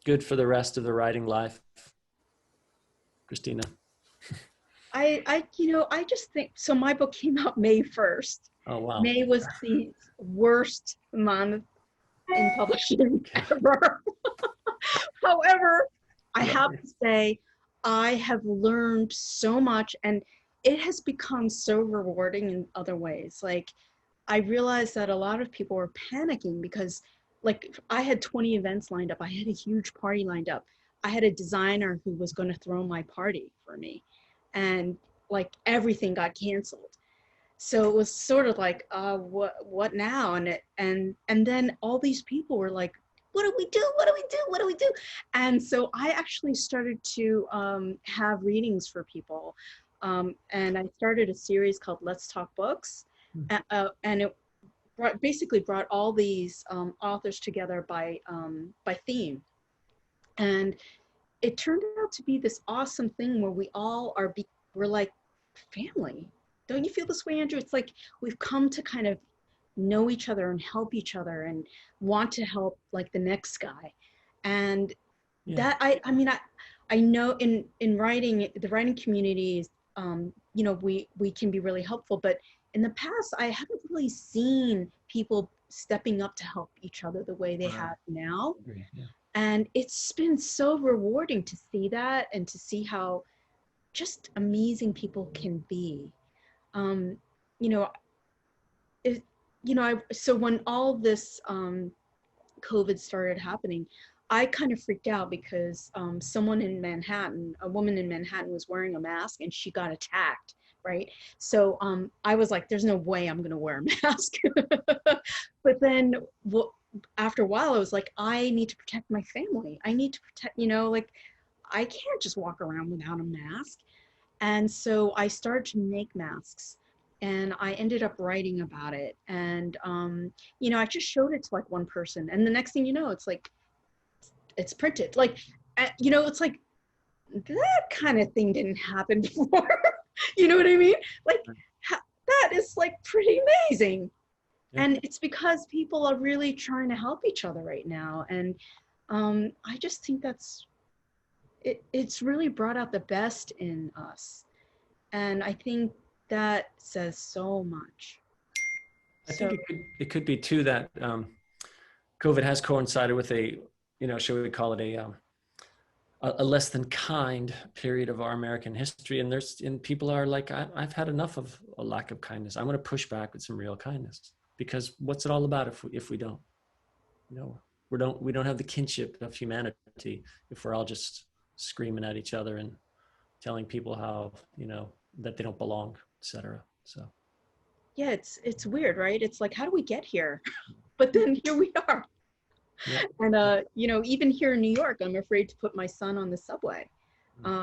good for the rest of the writing life. Christina. I just think, so my book came out May 1st. Oh, wow. May was the worst month in publishing ever. However, I have to say, I have learned so much, and it has become so rewarding in other ways. Like, I realized that a lot of people were panicking because, like, I had 20 events lined up. I had a huge party lined up. I had a designer who was going to throw my party for me, and like everything got canceled. So it was sort of like, what now? And then all these people were like, what do we do? What do we do? What do we do? And so I actually started to have readings for people. And I started a series called Let's Talk Books. And it basically brought all these authors together by theme. And it turned out to be this awesome thing where we all we're like family. Don't you feel this way, Andrew? It's like we've come to kind of know each other and help each other and want to help like the next guy. And Yeah. that, I mean, I know in writing, the writing community is, you know, we can be really helpful, but in the past, I haven't really seen people stepping up to help each other the way they have now. Yeah. And it's been so rewarding to see that and to see how just amazing people can be. You know, so when all this COVID started happening, I kind of freaked out because someone in Manhattan, a woman in Manhattan was wearing a mask and she got attacked, right? So I was like, there's no way I'm gonna wear a mask. But then after a while, I was like, I need to protect my family. I need to protect, you know, like I can't just walk around without a mask. And so I started to make masks. And I ended up writing about it. And, you know, I just showed it to like one person. And the next thing you know, it's like, it's printed. Like, you know, it's like, that kind of thing didn't happen before. You know what I mean? Like, that is like pretty amazing. Yeah. And it's because people are really trying to help each other right now. And I just think it's really brought out the best in us. And I think that says so much. I think it could be too that COVID has coincided with a, you know, shall we call it a less than kind period of our American history. And people are like, I've had enough of a lack of kindness. I'm going to push back with some real kindness, because what's it all about if we don't, you know, we don't have the kinship of humanity if we're all just screaming at each other and telling people how, you know, that they don't belong, etc. So yeah, it's weird, right? It's like, how do we get here? But then here we are. Yeah. And you know, even here in New York, I'm afraid to put my son on the subway.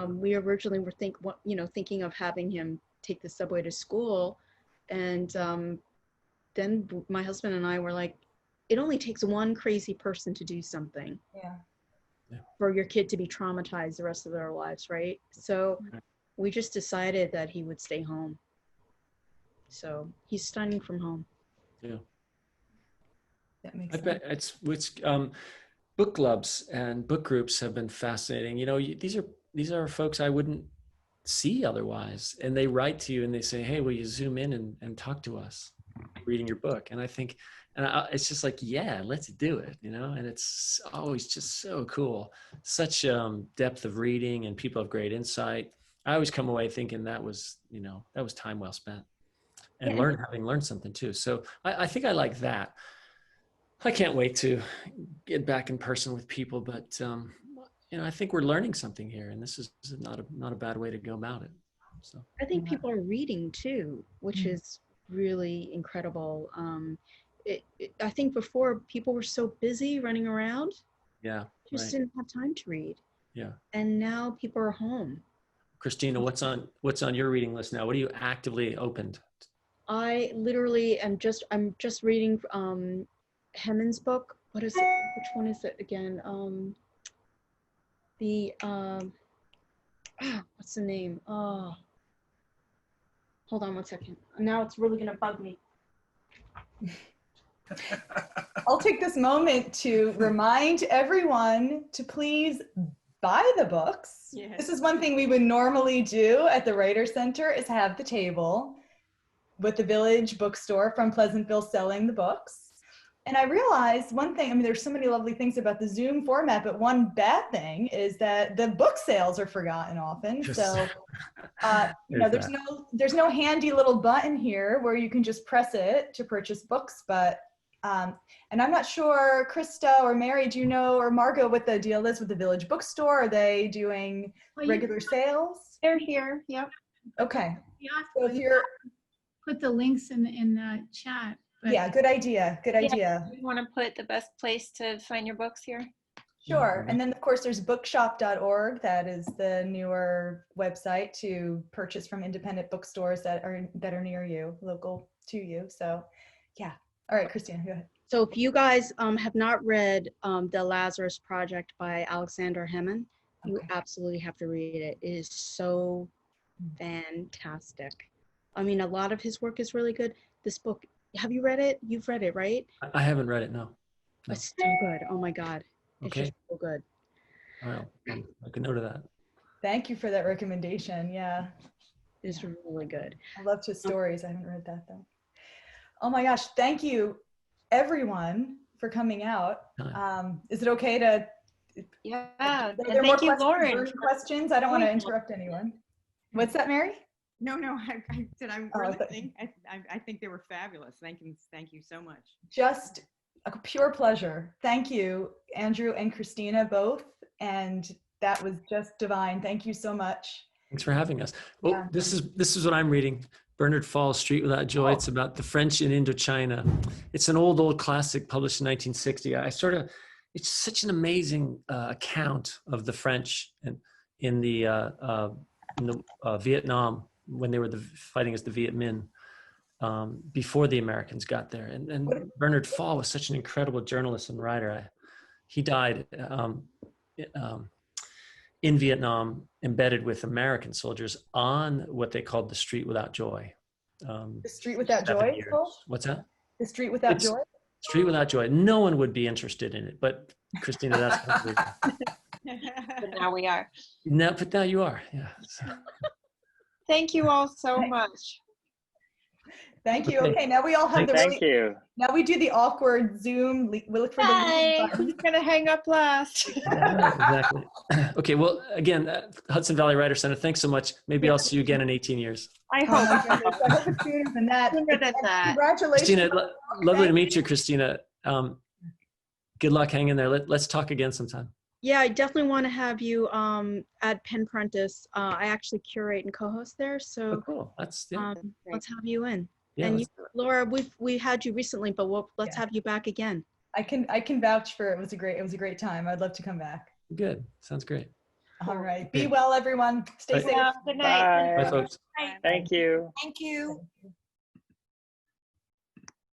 We originally were thinking of having him take the subway to school, and then my husband and I were like, it only takes one crazy person to do something. Yeah. For your kid to be traumatized the rest of their lives, right? So we just decided that he would stay home. So he's studying from home. Yeah. That makes sense. I bet it's book clubs and book groups have been fascinating. You know, these are folks I wouldn't see otherwise, and they write to you and they say, hey, will you zoom in and talk to us reading your book? And I think, it's just like, yeah, let's do it, you know. And it's always just so cool, such depth of reading, and people have great insight. I always come away thinking that was time well spent, and having learned something too. So I think I like that. I can't wait to get back in person with people, but you know, I think we're learning something here, and this is not a bad way to go about it. So I think people are reading too, which is really incredible. I think before people were so busy running around, just didn't have time to read. Yeah. And now people are home. Christina, what's on your reading list now? What are you actively opened? I literally am I'm just reading Hemmon's book. What is it? Which one is it again? What's the name? Oh, hold on one second. Now it's really gonna bug me. I'll take this moment to remind everyone to please buy the books. Yes. This is one thing we would normally do at the Writer Center, is have the table with the Village Bookstore from Pleasantville selling the books. And I realized one thing, I mean, there's so many lovely things about the Zoom format, but one bad thing is that the book sales are forgotten often. So, you know, there's no handy little button here where you can just press it to purchase books. But, and I'm not sure, Krista or Mary, do you know, or Margot, what the deal is with the Village Bookstore? Are they doing regular sales? They're here, yep. Okay. Yeah, so if you're... Put the links in the chat. But yeah, good idea. Good idea. You want to put the best place to find your books here? Sure. And then, of course, there's bookshop.org. That is the newer website to purchase from independent bookstores that are near you, local to you. So, yeah. All right, Christina, go ahead. So if you guys have not read The Lazarus Project by Alexander Hemon, you absolutely have to read it. It is so fantastic. I mean, a lot of his work is really good. This book, have you read it? You've read it, right? I haven't read it, no. It's so good. Oh my God. It's Okay. just so good. All right. I'll make a note of that. Thank you for that recommendation. Yeah, It's really good. I loved his stories. I haven't read that though. Oh my gosh, thank you everyone for coming out. Is it okay to, Yeah, are and there more thank you, questions, Lauren. burning questions? I don't want to interrupt anyone. What's that, Mary? No, I said I'm Oh, listening. I think they were fabulous. Thank you so much. Just a pure pleasure. Thank you, Andrew and Christina both. And that was just divine. Thank you so much. Thanks for having us. Oh, Yeah. this is what I'm reading. Bernard Falls, Street Without Joy. It's about the French in Indochina. It's an old classic published in 1960. It's such an amazing account of the French in the Vietnam when they were fighting as the Viet Minh before the Americans got there. And Bernard Fall was such an incredible journalist and writer. He died in Vietnam, embedded with American soldiers on what they called the Street Without Joy. The Street Without 7 Joy? years. Cole? What's that? The Street Without It's Joy? Street Without Joy. No one would be interested in it, but Christina, that's probably. But now we are. No, but now you are. Yeah. So. Thank you all so much. Thank you. Okay, now we all have the Thank you. Now we do the awkward Zoom. We look for the Bye. button. Who's gonna hang up last? Exactly. Okay. Well, again, Hudson Valley Writer Center. Thanks so much. Maybe I'll see you again in 18 years. I Oh hope. my goodness, I hope it's sooner than that. Sooner than that. Congratulations. Christina, lovely to meet you, Christina. Good luck hanging there. Let's talk again sometime. Yeah, I definitely want to have you at Penn Prentice. I actually curate and co-host there, so Oh, cool. That's yeah. let's have you in. Yeah, And let's you, Laura, we had you recently, but let's have you back again. I can vouch for it. It was a great time. I'd love to come back. Good. Sounds great. All right. Be well, everyone. Stay Bye. safe. Good night. Bye. Bye, folks. Thank you. Thank you.